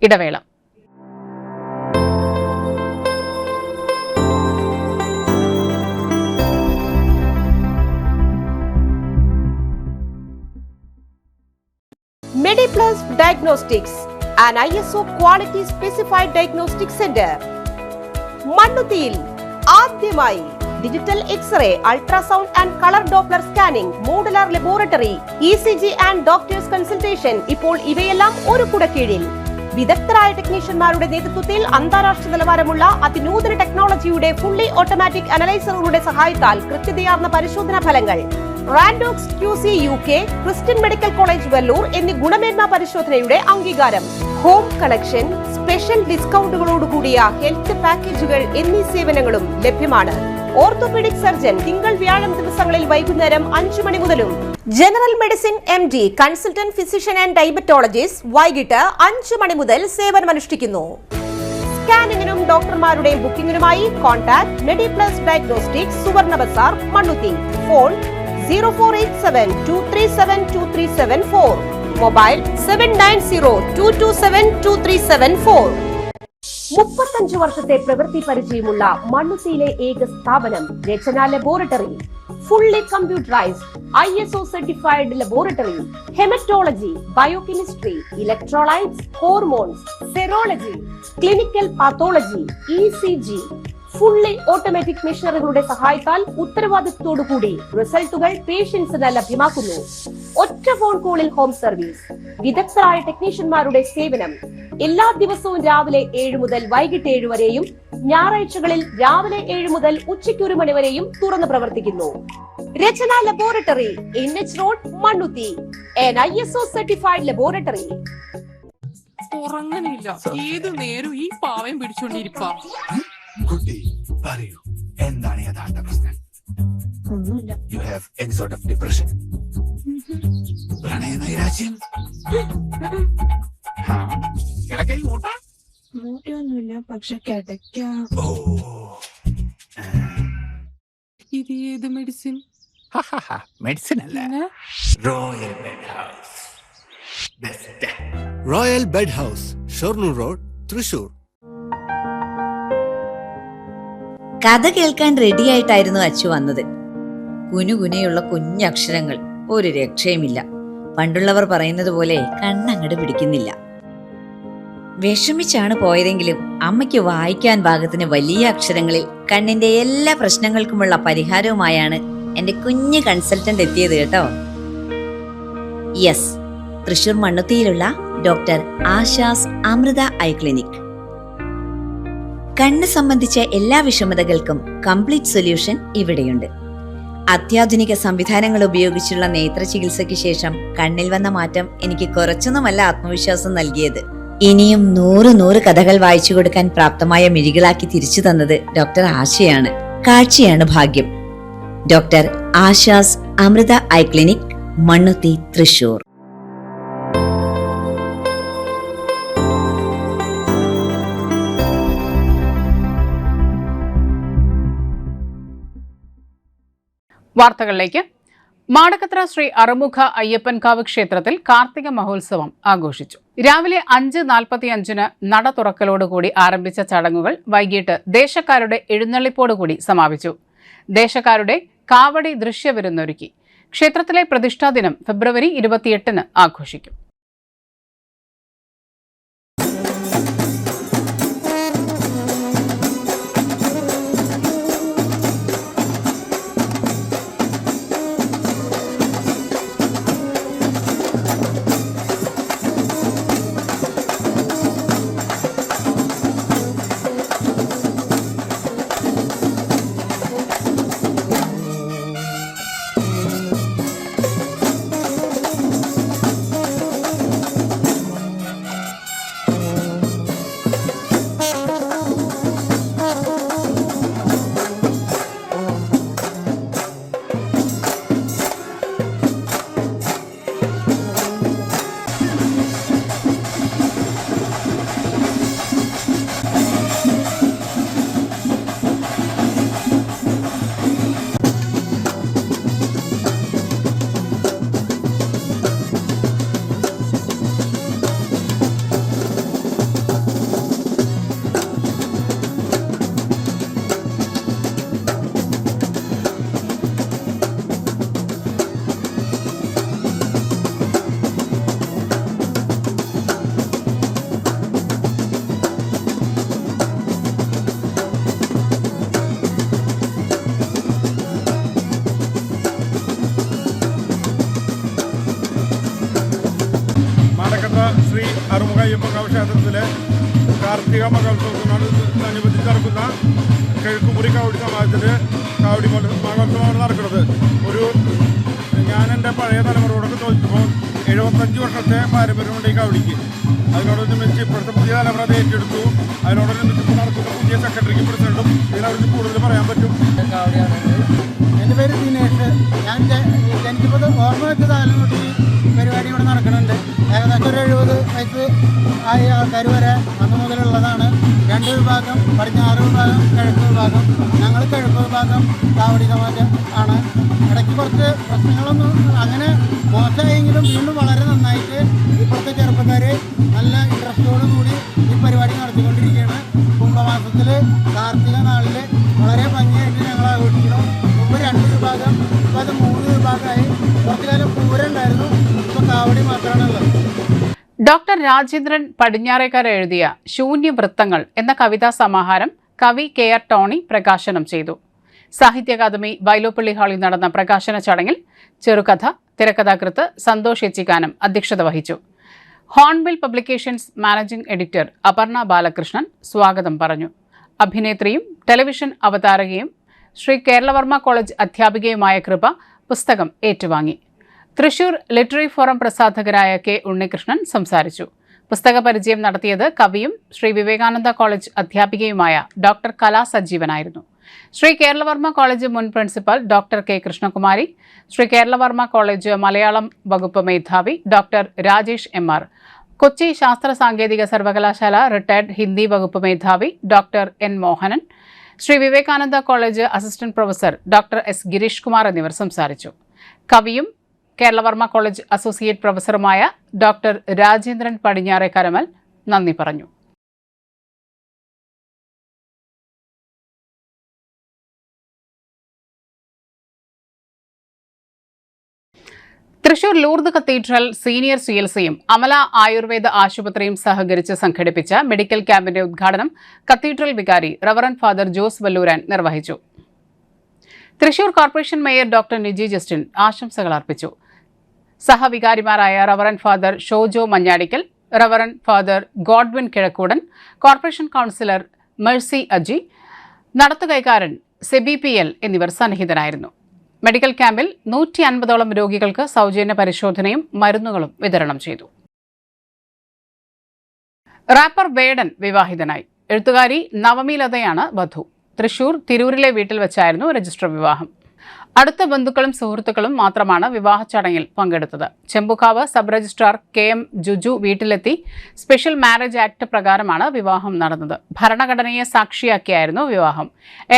ഇടവേള. Mediplus Diagnostics, an ISO quality specified diagnostic center. മണ്ണുത്തിയിൽ ആദ്യമായി digital X-ray, ultrasound and color Doppler scanning, modular laboratory, ECG and doctor's consultation. ഇപ്പോൾ ഇവയെല്ലാം ഒരു കുടക്കീഴിൽ. വിദഗ്ധരായ ടെക്നീഷ്യന്മാരുടെ നേതൃത്വത്തിൽ അന്താരാഷ്ട്ര നിലവാരമുള്ള അതിനൂതന ടെക്നോളജിയുടെ ഫുള്ളി ഓട്ടോമാറ്റിക് അനലൈസറുകളുടെ സഹായത്താൽ കൃത്യതയാർന്ന പരിശോധനാ ഫലങ്ങൾ. റാൻഡോക്സ് QC UK, Christian medical college Vellore എന്നീ ഗുണമേന്മ പരിശോധനയുടെ അംഗീകാരം. ഹോം കളക്ഷൻ, സ്പെഷ്യൽ ഡിസ്കൗണ്ടുകളോടുകൂടിയ ഹെൽത്ത് പാക്കേജുകൾ എന്നീ സേവനങ്ങളും ലഭ്യമാണ്. ഓർത്തോപീഡിക് സർജൻ തിങ്കൾ വ്യാഴം ദിവസങ്ങളിൽ വൈകുന്നേരം 5 മണി മുതലും general medicine MD, consultant physician and diabetologist വൈകിട്ട് 5 മണി മുതൽ സേവനമനുഷ്ഠിക്കുന്നു. സ്കാനിങ്ങിനും ഡോക്ടർമാരുടെയും ബുക്കിംഗിനുമായി കോൺടാക്ട് മെഡിപ്ലസ് ഡയഗ്നോസ്റ്റിക്സ്, സുവർണ ബസാർ, മണ്ണുത്തി. Phone 0487237237 mobile 7902272374. 35 വർഷത്തെ പ്രവൃത്തി പരിചയമുള്ള മണ്ണുത്തിയിലെ ഏക സ്ഥാപനം Rachana laboratory. Fully computerised ISO certified laboratory. Haematology, biochemistry, electrolytes, hormones, serology, clinical pathology, ECG. Fully automatic മെഷീനറികളുടെ സഹായത്താൽ ഉത്തരവാദിത്വത്തോടുകൂടി റിസൾട്ടുകൾ പേഷ്യൻസിന് ലഭ്യമാക്കുന്നു. ഒറ്റ ഫോൺ കോളിൽ ഹോം സർവീസ്. വിദഗ്ധരായ ടെക്നീഷ്യന്മാരുടെ സേവനം. എല്ലാ ദിവസവും രാവിലെ 7 മുതൽ വൈകിട്ട് 7 വരെയും ഞായറാഴ്ചകളിൽ രാവിലെ 7 മുതൽ ഉച്ചയ്ക്ക് 1 മണി വരെയും തുറന്നു പ്രവർത്തിക്കുന്നു. Rachana laboratory, NH road, Mannuthy. ISO certified laboratory. ഉറങ്ങണില്ല, ഏത് നേരം ഈ പാവം പിടിച്ചോണ്ടിരിപ്പാ. കുട്ടി പറയൂ, എന്താണ് യഥാർത്ഥ പ്രശ്നം? ഒന്നുമില്ല. You have any sort of depression, പ്രണയ നൈരാശ്യം? മൂട്ടയൊന്നുമില്ല, പക്ഷെ കിടക്കാം. ഇത് ഏത് മെഡിസിൻ? മെഡിസിൻ അല്ല, royal bed house. Royal bed house, Shoranur road, Thrissur. കഥ കേൾക്കാൻ റെഡിയായിട്ടായിരുന്നു അച്ചു വന്നത്. കുനുകുനയുള്ള കുഞ്ഞക്ഷരങ്ങൾ, ഒരു രക്ഷയുമില്ല. പണ്ടുള്ളവർ പറയുന്നത് പോലെ കണ്ണങ്ങട് പിടിക്കുന്നില്ല. വിഷമിച്ചാണ് പോയതെങ്കിലും അമ്മയ്ക്ക് വായിക്കാൻ പാകത്തിന് വലിയ അക്ഷരങ്ങളിൽ കണ്ണിന്റെ എല്ലാ പ്രശ്നങ്ങൾക്കുമുള്ള പരിഹാരവുമായാണ് എന്റെ കുഞ്ഞ് കൺസൾട്ടന്റ് എത്തിയത് കേട്ടോ. യെസ്, തൃശൂർ മണ്ണുത്തിയിലുള്ള doctor Asha's Amrita eye clinic. കണ്ണ് സംബന്ധിച്ച എല്ലാ വിഷമതകൾക്കും കംപ്ലീറ്റ് സൊല്യൂഷൻ ഇവിടെയുണ്ട്. അത്യാധുനിക സംവിധാനങ്ങൾ ഉപയോഗിച്ചുള്ള നേത്ര ചികിത്സയ്ക്ക് ശേഷം കണ്ണിൽ വന്ന മാറ്റം എനിക്ക് കുറച്ചൊന്നുമല്ല ആത്മവിശ്വാസം നൽകിയത്. ഇനിയും 100 കഥകൾ വായിച്ചു കൊടുക്കാൻ പ്രാപ്തമായ മിഴികളാക്കി തിരിച്ചു തന്നത് ഡോക്ടർ ആശയാണ്. കാഴ്ചയാണ് ഭാഗ്യം. Doctor Asha's Amrita eye clinic, Mannuthy, Thrissur. വാർത്തകളിലേക്ക്. മാടക്കത്ര ശ്രീ അറുമുഖ അയ്യപ്പൻകാവ് ക്ഷേത്രത്തിൽ കാർത്തിക മഹോത്സവം ആഘോഷിച്ചു. രാവിലെ 5:45 നട തുറക്കലോടുകൂടി ആരംഭിച്ച ചടങ്ങുകൾ വൈകിട്ട് ദേശക്കാരുടെ എഴുന്നള്ളിപ്പോടുകൂടി സമാപിച്ചു. ദേശക്കാരുടെ കാവടി ദൃശ്യവിരുന്നൊരുക്കി. ക്ഷേത്രത്തിലെ പ്രതിഷ്ഠാദിനം ഫെബ്രുവരി 28 ആഘോഷിക്കും. ക്ഷേത്രത്തിലെ കാർത്തിക മഹോത്സവത്തിനോടനുബന്ധിച്ച് നടക്കുന്ന കിഴക്കുമുറി കാവടി സമാജത്തിൻ്റെ കാവടി മഹോത്സവമാണ് നടക്കുന്നത്. ഞാൻ എൻ്റെ പഴയ തലമുറയോടൊക്കെ ചോദിച്ചപ്പോൾ 75 വർഷത്തെ പാരമ്പര്യമുണ്ട് ഈ കാവടിക്ക്. അതിനോടനുബന്ധിച്ച് ഇപ്പോഴത്തെ പുതിയ തലമുറ അത് ഏറ്റെടുത്തു. അതിനോടനുബന്ധിച്ച് നടക്കുന്ന പുതിയ സെക്രട്ടറിക്ക് പ്രസിഡന്റും ഇതിനവർക്ക് കൂടുതൽ പറയാൻ പറ്റും. എൻ്റെ പേര് ദിനേഷ്. ഞാൻ ജനിച്ചപ്പോൾ ഓർമ്മ വെച്ച കാലം തൊട്ട് ഈ പരിപാടി ഇവിടെ നടക്കുന്നുണ്ട്. ഏകദേശം ഒരു 70 വയസ്സ് ആയ ആൾക്കാർ വരെ അന്ന് മുതലുള്ളതാണ്. 2 വിഭാഗം, പടിഞ്ഞാറ് വിഭാഗം, കിഴക്ക് വിഭാഗം. ഞങ്ങൾ കിഴക്ക് വിഭാഗം കാവടി സമാജം ആണ്. ഇടയ്ക്ക് കുറച്ച് പ്രശ്നങ്ങളൊന്നും അങ്ങനെ മോശമായെങ്കിലും വീണ്ടും വളരെ നന്നായിട്ട് ഇപ്പോഴത്തെ ചെറുപ്പക്കാർ നല്ല ഇൻട്രസ്റ്റോടുകൂടി ഈ പരിപാടി നടത്തിക്കൊണ്ടിരിക്കുകയാണ്. കുംഭമാസത്തിൽ കാർത്തിക നാളിൽ വളരെ ഭംഗിയായിട്ട് ഞങ്ങൾ ആഘോഷിക്കണം. മുമ്പ് 2 വിഭാഗം, ഇപ്പോൾ അത് 3 വിഭാഗമായി. കുറച്ചു കാലം പൂരം ഉണ്ടായിരുന്നു, ഇപ്പോൾ കാവടി മാത്രമാണുള്ളത്. ഡോക്ടർ രാജേന്ദ്രൻ പടിഞ്ഞാറേക്കര എഴുതിയ ശൂന്യവൃത്തങ്ങൾ എന്ന കവിതാ സമാഹാരം കവി KR ടോണി പ്രകാശനം ചെയ്തു. സാഹിത്യ അക്കാദമി വൈലോപ്പള്ളി ഹാളിൽ നടന്ന പ്രകാശന ചടങ്ങിൽ ചെറുകഥ തിരക്കഥാകൃത്ത് സന്തോഷ് എച്ചിക്കാനം അധ്യക്ഷത വഹിച്ചു. Hornbill publications managing editor Aparna Balakrishnan സ്വാഗതം പറഞ്ഞു. അഭിനേത്രിയും ടെലിവിഷൻ അവതാരകയും ശ്രീ കേരളവർമ്മ കോളേജ് അധ്യാപികയുമായ കൃപ പുസ്തകം ഏറ്റുവാങ്ങി. തൃശൂർ ലിറ്റററി ഫോറം പ്രസാധകരായ K ഉണ്ണികൃഷ്ണൻ സംസാരിച്ചു. പുസ്തക പരിചയം നടത്തിയത് കവിയും ശ്രീ വിവേകാനന്ദ കോളേജ് അധ്യാപികയുമായ ഡോക്ടർ കലാ സജീവനായിരുന്നു. ശ്രീ കേരളവർമ്മ കോളേജ് മുൻ principal doctor K Krishnakumari, Sree Keralavarma college Malayalam വകുപ്പ് മേധാവി ഡോക്ടർ രാജേഷ് MR, കൊച്ചി ശാസ്ത്ര സാങ്കേതിക സർവകലാശാല റിട്ടയർഡ് ഹിന്ദി വകുപ്പ് മേധാവി doctor N Mohanan, Sree Vivekananda college assistant professor doctor S Girish Kumar എന്നിവർ സംസാരിച്ചു. കവിയും കേരളവർമ്മ കോളേജ് അസോസിയേറ്റ് പ്രൊഫസറുമായ ഡോക്ടർ രാജേന്ദ്രൻ പടിഞ്ഞാറേക്കരമൽ നന്ദി പറഞ്ഞു. തൃശൂർ ലൂർദ് കത്തീഡ്രൽ സീനിയർ ചികിത്സയും അമല ആയുർവേദ ആശുപത്രിയും സഹകരിച്ച് സംഘടിപ്പിച്ച മെഡിക്കൽ ക്യാമ്പിന്റെ ഉദ്ഘാടനം കത്തീഡ്രൽ വികാരി റവറൻ ഫാദർ ജോസ് വല്ലൂരാൻ നിർവഹിച്ചു. Thrissur corporation mayor doctor Niji Justin ആശംസകൾ അർപ്പിച്ചു. സഹവികാരിമാരായ reverend father Shojo Manjadikkal, reverend father Godwin Kizhakkoodan, corporation councillor Mercy Aji, നടത്തുകൈക്കാരൻ സെബി PL എന്നിവർ സന്നിഹിതരായിരുന്നു. മെഡിക്കൽ ക്യാമ്പിൽ 150ഓളം രോഗികൾക്ക് സൗജന്യ പരിശോധനയും മരുന്നുകളും വിതരണം ചെയ്തു. റാപ്പർ വേടൻ വിവാഹിതനായി. എഴുത്തുകാരി നവമി ലതയാണ് വധു. തൃശൂർ തിരൂരിലെ വീട്ടിൽ വെച്ചായിരുന്നു രജിസ്റ്റർ വിവാഹം. അടുത്ത ബന്ധുക്കളും സുഹൃത്തുക്കളും മാത്രമാണ് വിവാഹ ചടങ്ങിൽ പങ്കെടുത്തത്. ചെമ്പുകാവ് സബ് രജിസ്ട്രാർ KM ജുജു വീട്ടിലെത്തി സ്പെഷ്യൽ മാരേജ് ആക്ട് പ്രകാരമാണ് വിവാഹം നടന്നത്. ഭരണഘടനയെ സാക്ഷിയാക്കിയായിരുന്നു വിവാഹം.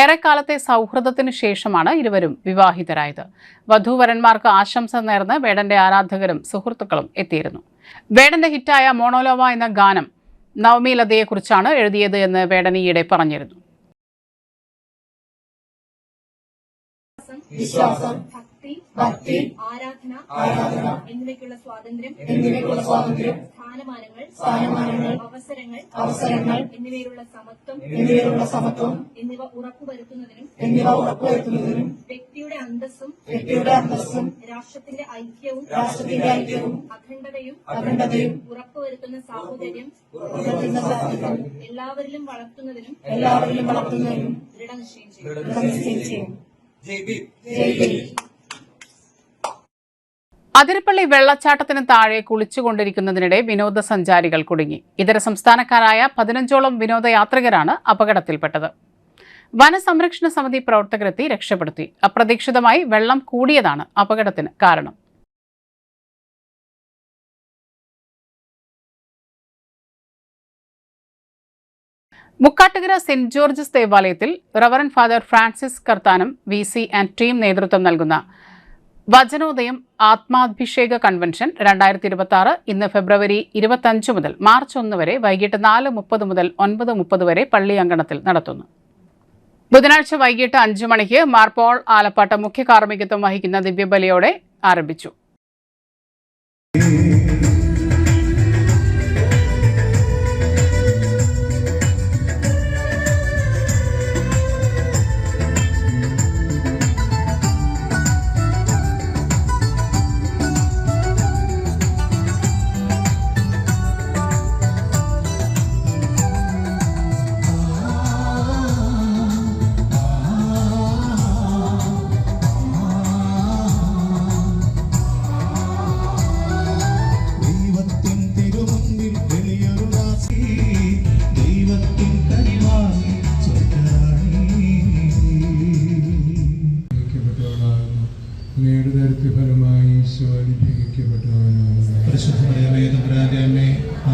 ഏറെക്കാലത്തെ സൗഹൃദത്തിനു ശേഷമാണ് ഇരുവരും വിവാഹിതരായത്. വധൂവരന്മാർക്ക് ആശംസ നേർന്ന് വേടന്റെ ആരാധകരും സുഹൃത്തുക്കളും എത്തിയിരുന്നു. വേടന്റെ ഹിറ്റായ മോണോലോവ എന്ന ഗാനം നവമി ലതയെക്കുറിച്ചാണ് എഴുതിയത് എന്ന് വേടൻ ഈയിടെ പറഞ്ഞിരുന്നു. വിശ്വാസം, ഭക്തി, ആരാധന എന്നിവയ്ക്കുള്ള സ്വാതന്ത്ര്യം, സ്ഥാനമാനങ്ങൾ, അവസരങ്ങൾ എന്നിവയിലുള്ള സമത്വം എന്നിവ ഉറപ്പുവരുത്തുന്നതിനും വ്യക്തിയുടെ അന്തസ്സും രാഷ്ട്രത്തിന്റെ ഐക്യവും അഖണ്ഡതയും ഉറപ്പുവരുത്തുന്ന സാഹോദര്യം എല്ലാവരിലും വളർത്തുന്നതിനും ദൃഢനിശ്ചയം ചെയ്യും. അതിരപ്പള്ളി വെള്ളച്ചാട്ടത്തിന് താഴെ കുളിച്ചുകൊണ്ടിരിക്കുന്നതിനിടെ വിനോദസഞ്ചാരികൾ കുടുങ്ങി. ഇതര സംസ്ഥാനക്കാരായ 15ഓളം വിനോദയാത്രികരാണ് അപകടത്തിൽപ്പെട്ടത്. വനസംരക്ഷണ സമിതി പ്രവർത്തകരെത്തി രക്ഷപ്പെടുത്തി. അപ്രതീക്ഷിതമായി വെള്ളം കൂടിയതാണ് അപകടത്തിന് കാരണം. മുക്കാട്ടുകര സെന്റ് ജോർജസ് ദേവാലയത്തിൽ reverend father Francis Karthanam VC and team നേതൃത്വം നൽകുന്ന വചനോദയം ആത്മാഭിഷേക കൺവെൻഷൻ 2026 ഇന്ന് ഫെബ്രുവരി 25 മുതൽ മാർച്ച് 1 വരെ വൈകിട്ട് 4:30 മുതൽ 9:30 വരെ പള്ളി അങ്കണത്തിൽ നടത്തുന്നു. ബുധനാഴ്ച വൈകിട്ട് 5 മണിക്ക് മാർ പോൾ ആലപ്പാട്ട് മുഖ്യ കാർമ്മികത്വം വഹിക്കുന്ന ദിവ്യബലിയോടെ ആരംഭിച്ചു.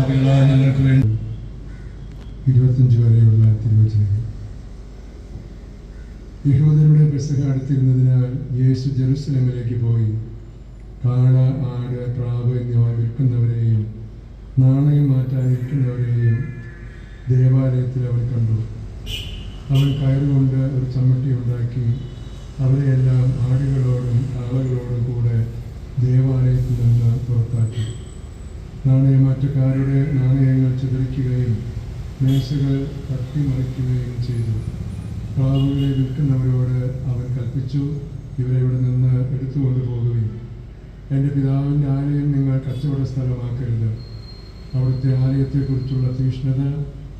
ഫലമായി ഞങ്ങൾക്ക് വേണ്ടി 25 വരെയുള്ള തിരുവചനങ്ങൾ. യഹൂദരുടെ പെസഹ അടുത്തിരുന്നതിനാൽ യേശു ജെറുസലേമിലേക്ക് പോയി. കാള, ആട്, പ്രാവ് എന്നിവ വിൽക്കുന്നവരെയും നാണയം മാറ്റാനിരിക്കുന്നവരെയും ദേവാലയത്തിൽ അവൻ കണ്ടു. അവൻ കയറുകൊണ്ട് ഒരു ചമ്മട്ടി ഉണ്ടാക്കി അവരെയെല്ലാം ആടുകളോടും കാളകളോടും കൂടെ ദേവാലയത്തിൽ നിന്ന് പുറത്താക്കി. നാണയമാറ്റക്കാരുടെ നാണയങ്ങൾ ചിതറിക്കുകയും മേശകൾ തട്ടിമറിക്കുകയും ചെയ്തു. പ്രാവുകളെ വിൽക്കുന്നവരോട് അവൻ കൽപ്പിച്ചു, ഇവരെ ഇവിടെ നിന്ന് എടുത്തുകൊണ്ടു പോകുകയും എൻ്റെ പിതാവിൻ്റെ ആലയം നിങ്ങൾ കച്ചവട സ്ഥലമാക്കരുത്. അവിടുത്തെ ആലയത്തെക്കുറിച്ചുള്ള തീഷ്ണത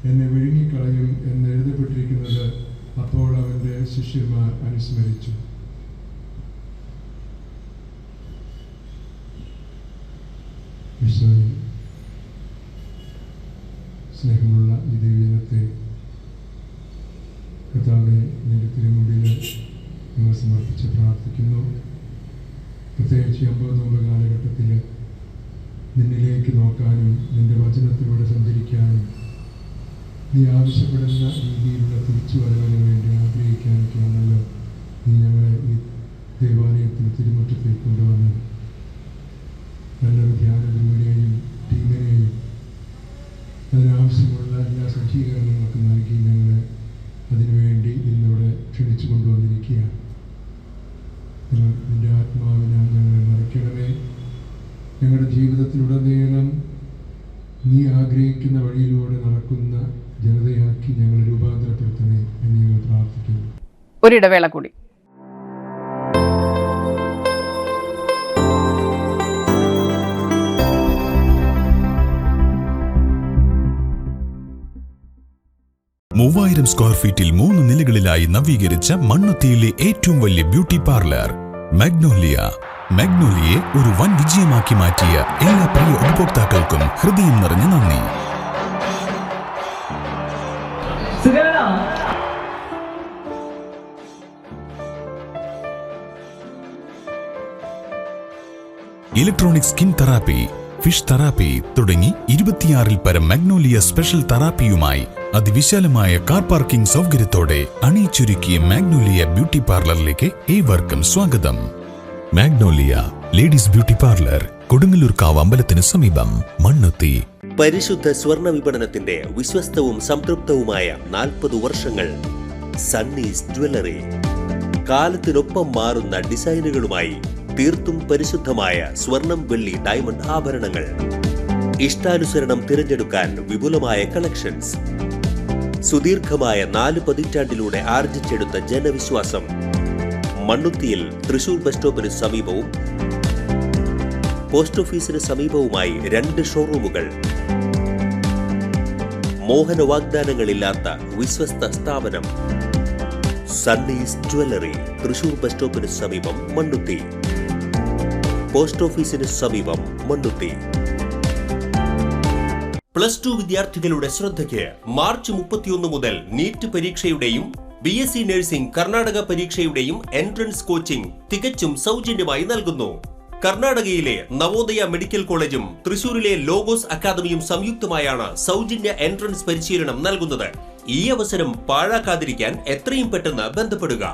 എന്നെ വിഴുങ്ങിക്കളയും എന്ന് എഴുതപ്പെട്ടിരിക്കുന്നത് അപ്പോൾ അവൻ്റെ ശിഷ്യന്മാർ അനുസ്മരിച്ചു. ഈശോയിൽ സ്നേഹമുള്ള ഈ ദൈവജനത്തെ കർത്താവെ നിന്റെ തിരുമുമ്പിൽ ഞങ്ങൾ സമർപ്പിച്ച് പ്രാർത്ഥിക്കുന്നു. പ്രത്യേകിച്ച് 50 നോമ്പ് കാലഘട്ടത്തിൽ നിന്നിലേക്ക് നോക്കാനും നിന്റെ വചനത്തിലൂടെ സഞ്ചരിക്കാനും നീ ആവശ്യപ്പെടുന്ന രീതിയിലുള്ള തിരിച്ചുവരവിന് വേണ്ടി ആഗ്രഹിക്കാനൊക്കെയാണല്ലോ നീ ഞങ്ങളെ ഈ ദേവാലയത്തിൽ തിരുമുറ്റത്തേക്ക് കൊണ്ടുവന്നത്. നല്ലൊരു ധ്യാന ഗുരുവിനെയും ടീമിനെയും അതിനാവശ്യമുള്ള എല്ലാ സജ്ജീകരണങ്ങൾക്കും നൽകി ഞങ്ങളെ അതിനുവേണ്ടി ഇന്നിവിടെ ക്ഷണിച്ചു കൊണ്ടുവന്നിരിക്കുകയാണ്. നിന്റെ ആത്മാവിനെ ഞങ്ങളെ നിറയ്ക്കണമേ. ഞങ്ങളുടെ ജീവിതത്തിലുടനീളം നീ ആഗ്രഹിക്കുന്ന വഴിയിലൂടെ നടക്കുന്ന ജനതയാക്കി ഞങ്ങളെ രൂപാന്തരപ്പെടുത്തണേ എന്ന് ഞങ്ങൾ പ്രാർത്ഥിക്കുന്നു. ഒരിടവേള കൂടി. മൂവായിരം സ്ക്വയർ ഫീറ്റിൽ 3 നിലകളിലായി നവീകരിച്ച മണ്ണുത്തിയിലെ ഏറ്റവും വലിയ ബ്യൂട്ടി പാർലർ മാഗ്നോലിയ. മാഗ്നോലിയെ ഒരു വൻ വിജയമാക്കി മാറ്റിയ എല്ലാ പ്രിയ ഉപഭോക്താക്കൾക്കും ഹൃദയം നിറഞ്ഞ നന്ദി. Electronic skin therapy, fish therapy തുടങ്ങി 26-ൽ പരം മാഗ്നോലിയ സ്പെഷ്യൽ തെറാപ്പിയുമായി അതിവിശാലമായ കാർ പാർക്കിംഗ് സൗകര്യത്തോടെ അണിയിച്ചൊരുക്കിയ മാഗ്നോലിയ ബ്യൂട്ടി പാർലറിലേക്ക് ഏവർക്കും സ്വാഗതം. മാഗ്നോലിയ ലേഡീസ് ബ്യൂട്ടി പാർലർ, കൊടുങ്ങല്ലൂർക്കാവ് അമ്പലത്തിന് സമീപം, മണ്ണുത്തി. പരിശുദ്ധ സ്വർണ്ണ വിപണനത്തിന്റെ വിശ്വസ്തവും സംതൃപ്തവുമായ 40 വർഷങ്ങൾ. സണ്ണീസ് ജ്വല്ലറി. കാലത്തിനൊപ്പം മാറുന്ന ഡിസൈനുകളുമായി തീർത്തും പരിശുദ്ധമായ സ്വർണം, വെള്ളി, ഡയമണ്ട് ആഭരണങ്ങൾ. ഇഷ്ടാനുസരണം തിരഞ്ഞെടുക്കാൻ വിപുലമായ കളക്ഷൻസ്. സുദീർഘമായ 4 പതിറ്റാണ്ടിലൂടെ ആർജിച്ചെടുത്ത ജനവിശ്വാസം. മണ്ണുത്തിയിൽ തൃശൂർ ബസ് സ്റ്റോപ്പിന് സമീപവും പോസ്റ്റ് ഓഫീസിന് സമീപവുമായി 2 ഷോറൂമുകൾ. മോഹന വാഗ്ദാനങ്ങളില്ലാത്ത വിശ്വസ്ത സ്ഥാപനം. സണ്ണീസ് ജ്വല്ലറി, തൃശൂർ ബസ് സ്റ്റോപ്പിന് സമീപം, മണ്ണുത്തി. പോസ്റ്റ് ഓഫീസിന് സമീപം, മണ്ണുത്തി. +2 വിദ്യാർത്ഥികളുടെ ശ്രദ്ധയ്ക്ക് മാർച്ച് 31 മുതൽ നീറ്റ് പരീക്ഷയുടെയും BSc നഴ്സിംഗ് കർണാടക പരീക്ഷയുടെയും എൻട്രൻസ് കോച്ചിംഗ് തികച്ചും സൗജന്യമായി നൽകുന്നു. കർണാടകയിലെ നവോദയ മെഡിക്കൽ കോളേജും തൃശൂരിലെ ലോഗോസ് അക്കാദമിയും സംയുക്തമായാണ് സൗജന്യ എൻട്രൻസ് പരിശീലനം നൽകുന്നത്. ഈ അവസരം പാഴാക്കാതിരിക്കാൻ എത്രയും പെട്ടെന്ന് ബന്ധപ്പെടുക.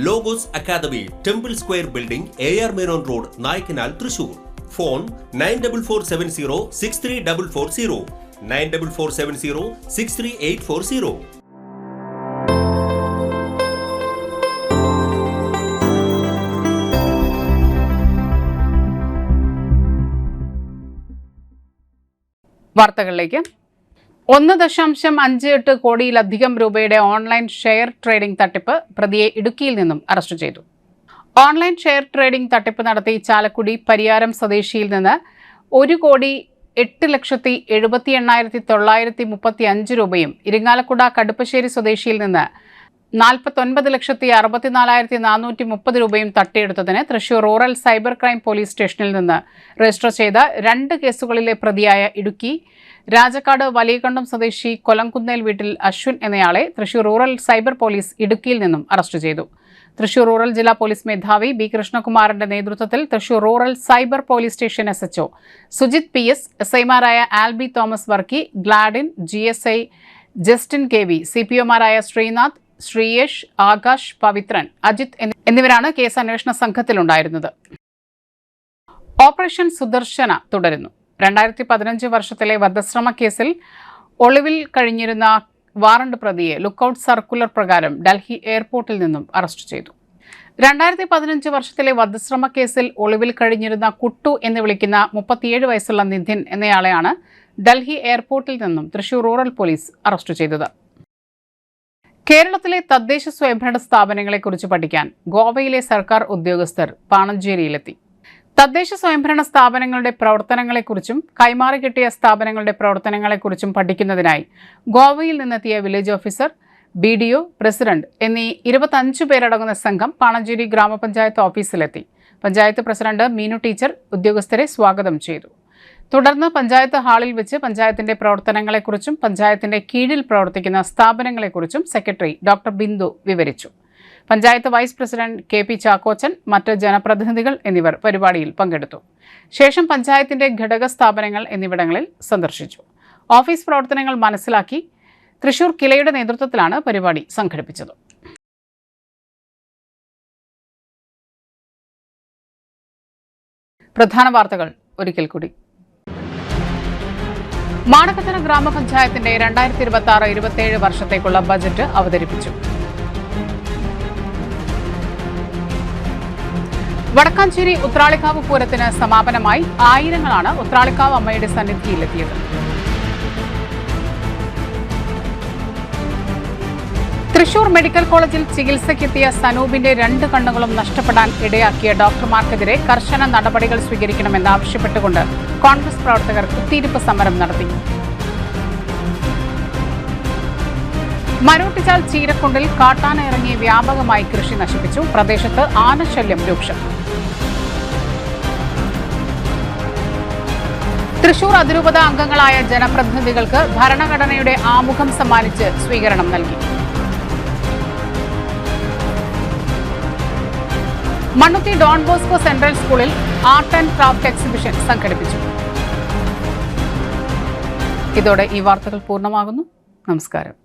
Logos academy, temple square building, AR Menon road, Naikkanal, Thrissur. Phone 9447063440, 9447063840. വാർത്തകളിലേക്ക്. 1.58 കോടിയിലധികം രൂപയുടെ ഓൺലൈൻ ഷെയർ ട്രേഡിംഗ് തട്ടിപ്പ് പ്രതിയെ ഇടുക്കിയിൽ നിന്നും അറസ്റ്റ് ചെയ്തു. ഓൺലൈൻ ഷെയർ ട്രേഡിംഗ് തട്ടിപ്പ് നടത്തി ചാലക്കുടി പരിയാരം സ്വദേശിയിൽ നിന്ന് 1,08,78,935 രൂപയും ഇരിങ്ങാലക്കുട കടുപ്പശ്ശേരി സ്വദേശിയിൽ നിന്ന് 49,64,430 രൂപയും തട്ടിയെടുത്തതിന് Thrissur rural cyber crime police സ്റ്റേഷനിൽ നിന്ന് രജിസ്റ്റർ ചെയ്ത 2 കേസുകളിലെ പ്രതിയായ ഇടുക്കി രാജക്കാട് വലിയകണ്ടം സ്വദേശി കൊലംകുന്നേൽ വീട്ടിൽ അശ്വിൻ എന്നയാളെ തൃശൂർ റൂറൽ സൈബർ പോലീസ് ഇടുക്കിയിൽ നിന്നും അറസ്റ്റ് ചെയ്തു. തൃശൂർ റൂറൽ ജില്ലാ പോലീസ് മേധാവി ബി കൃഷ്ണകുമാറിന്റെ നേതൃത്വത്തിൽ Thrissur rural cyber police station SHO Sujith PS, SIമാരായ Alby Thomas Varkey, Gladin, GSI Justin KV, CPOമാരായ ശ്രീനാഥ്, ശ്രീയേഷ്, ആകാശ്, പവിത്രൻ, അജിത് എന്നിവരാണ് കേസ് അന്വേഷണ സംഘത്തിലുണ്ടായിരുന്നത്. ഓപ്പറേഷൻ സുദർശന തുടരുന്നു. 2015 വർഷത്തിലെ വധശ്രമ കേസിൽ ഒളിവിൽ കഴിഞ്ഞിരുന്ന വാറണ്ട് പ്രതിയെ ലുക്കൌട്ട് സർക്കുലർ പ്രകാരം ഡൽഹി എയർപോർട്ടിൽ നിന്നും അറസ്റ്റ് ചെയ്തു. 2015 വർഷത്തിലെ വധശ്രമ കേസിൽ ഒളിവിൽ കഴിഞ്ഞിരുന്ന കുട്ടു എന്ന് വിളിക്കുന്ന 37 വയസ്സുള്ള നിധിൻ എന്നയാളെയാണ് ഡൽഹി എയർപോർട്ടിൽ നിന്നും തൃശൂർ റൂറൽ പോലീസ് അറസ്റ്റ് ചെയ്തത്. കേരളത്തിലെ തദ്ദേശ സ്വയംഭരണ സ്ഥാപനങ്ങളെക്കുറിച്ച് പഠിക്കാൻ ഗോവയിലെ സർക്കാർ ഉദ്യോഗസ്ഥർ പാണഞ്ചേരിയിലെത്തി. തദ്ദേശ സ്വയംഭരണ സ്ഥാപനങ്ങളുടെ പ്രവർത്തനങ്ങളെക്കുറിച്ചും കൈമാറി കിട്ടിയ സ്ഥാപനങ്ങളുടെ പ്രവർത്തനങ്ങളെക്കുറിച്ചും പഠിക്കുന്നതിനായി ഗോവയിൽ നിന്നെത്തിയ വില്ലേജ് ഓഫീസർ, BDO, പ്രസിഡന്റ് എന്നീ 25 പേരടങ്ങുന്ന സംഘം പാണഞ്ചേരി ഗ്രാമപഞ്ചായത്ത് ഓഫീസിലെത്തി. പഞ്ചായത്ത് പ്രസിഡന്റ് മീനു ടീച്ചർ ഉദ്യോഗസ്ഥരെ സ്വാഗതം ചെയ്തു. തുടർന്ന് പഞ്ചായത്ത് ഹാളിൽ വെച്ച് പഞ്ചായത്തിന്റെ പ്രവർത്തനങ്ങളെക്കുറിച്ചും പഞ്ചായത്തിന്റെ കീഴിൽ പ്രവർത്തിക്കുന്ന സ്ഥാപനങ്ങളെക്കുറിച്ചും സെക്രട്ടറി ഡോക്ടർ ബിന്ദു വിവരിച്ചു. Panchayat vice president KP Chakkochan, മറ്റ് ജനപ്രതിനിധികൾ എന്നിവർ പരിപാടിയിൽ പങ്കെടുത്തു. ശേഷം പഞ്ചായത്തിന്റെ ഘടക സ്ഥാപനങ്ങൾ എന്നിവിടങ്ങളിൽ സന്ദർശിച്ചു. ഓഫീസ് പ്രവർത്തനങ്ങൾ മനസ്സിലാക്കി തൃശൂർ കിലയുടെ നേതൃത്വത്തിലാണ് പരിപാടി സംഘടിപ്പിച്ചത്. പ്രധാന വാർത്തകൾ ഒരിക്കൽ കൂടി. മാടക്കത്തറ ഗ്രാമപഞ്ചായത്തിന്റെ 2026-27 വർഷത്തേക്കുള്ള ബജറ്റ് അവതരിപ്പിച്ചു. വടക്കാഞ്ചേരി ഉത്രാളിക്കാവ് പൂരത്തിന് സമാപനമായി ആയിരങ്ങളാണ് ഉത്രാളിക്കാവ് അമ്മയുടെ സന്നിധിയിലെത്തിയത്. തൃശൂർ മെഡിക്കൽ കോളേജിൽ ചികിത്സയ്ക്കെത്തിയ സനൂപിന്റെ 2 കണ്ണുകളും നഷ്ടപ്പെടാൻ ഇടയാക്കിയ ഡോക്ടർമാർക്കെതിരെ കർശന നടപടികൾ സ്വീകരിക്കണമെന്നാവശ്യപ്പെട്ടുകൊണ്ട് കോൺഗ്രസ് പ്രവർത്തകർ കുത്തിയിരിപ്പ് സമരം നടത്തി. മരോട്ടിച്ചാൽ ചീരക്കുണ്ടിൽ കാട്ടാന ഇറങ്ങി വ്യാപകമായി കൃഷി നശിപ്പിച്ചു. പ്രദേശത്ത് ആനശല്യം രൂക്ഷം. തൃശൂർ അതിരൂപത അംഗങ്ങളായ ജനപ്രതിനിധികൾക്ക് ഭരണഘടനയുടെ ആമുഖം സമ്മാനിച്ച് സ്വീകരണം നൽകി. മണ്ണുത്തി ഡോൺ ബോസ്കോ സെൻട്രൽ സ്കൂളിൽ ആർട്ട് ആൻഡ് ക്രാഫ്റ്റ് എക്സിബിഷൻ സംഘടിപ്പിച്ചു. ഇതോടെ ഈ വാർത്തകൾ പൂർണ്ണമാകുന്നു. നമസ്കാരം.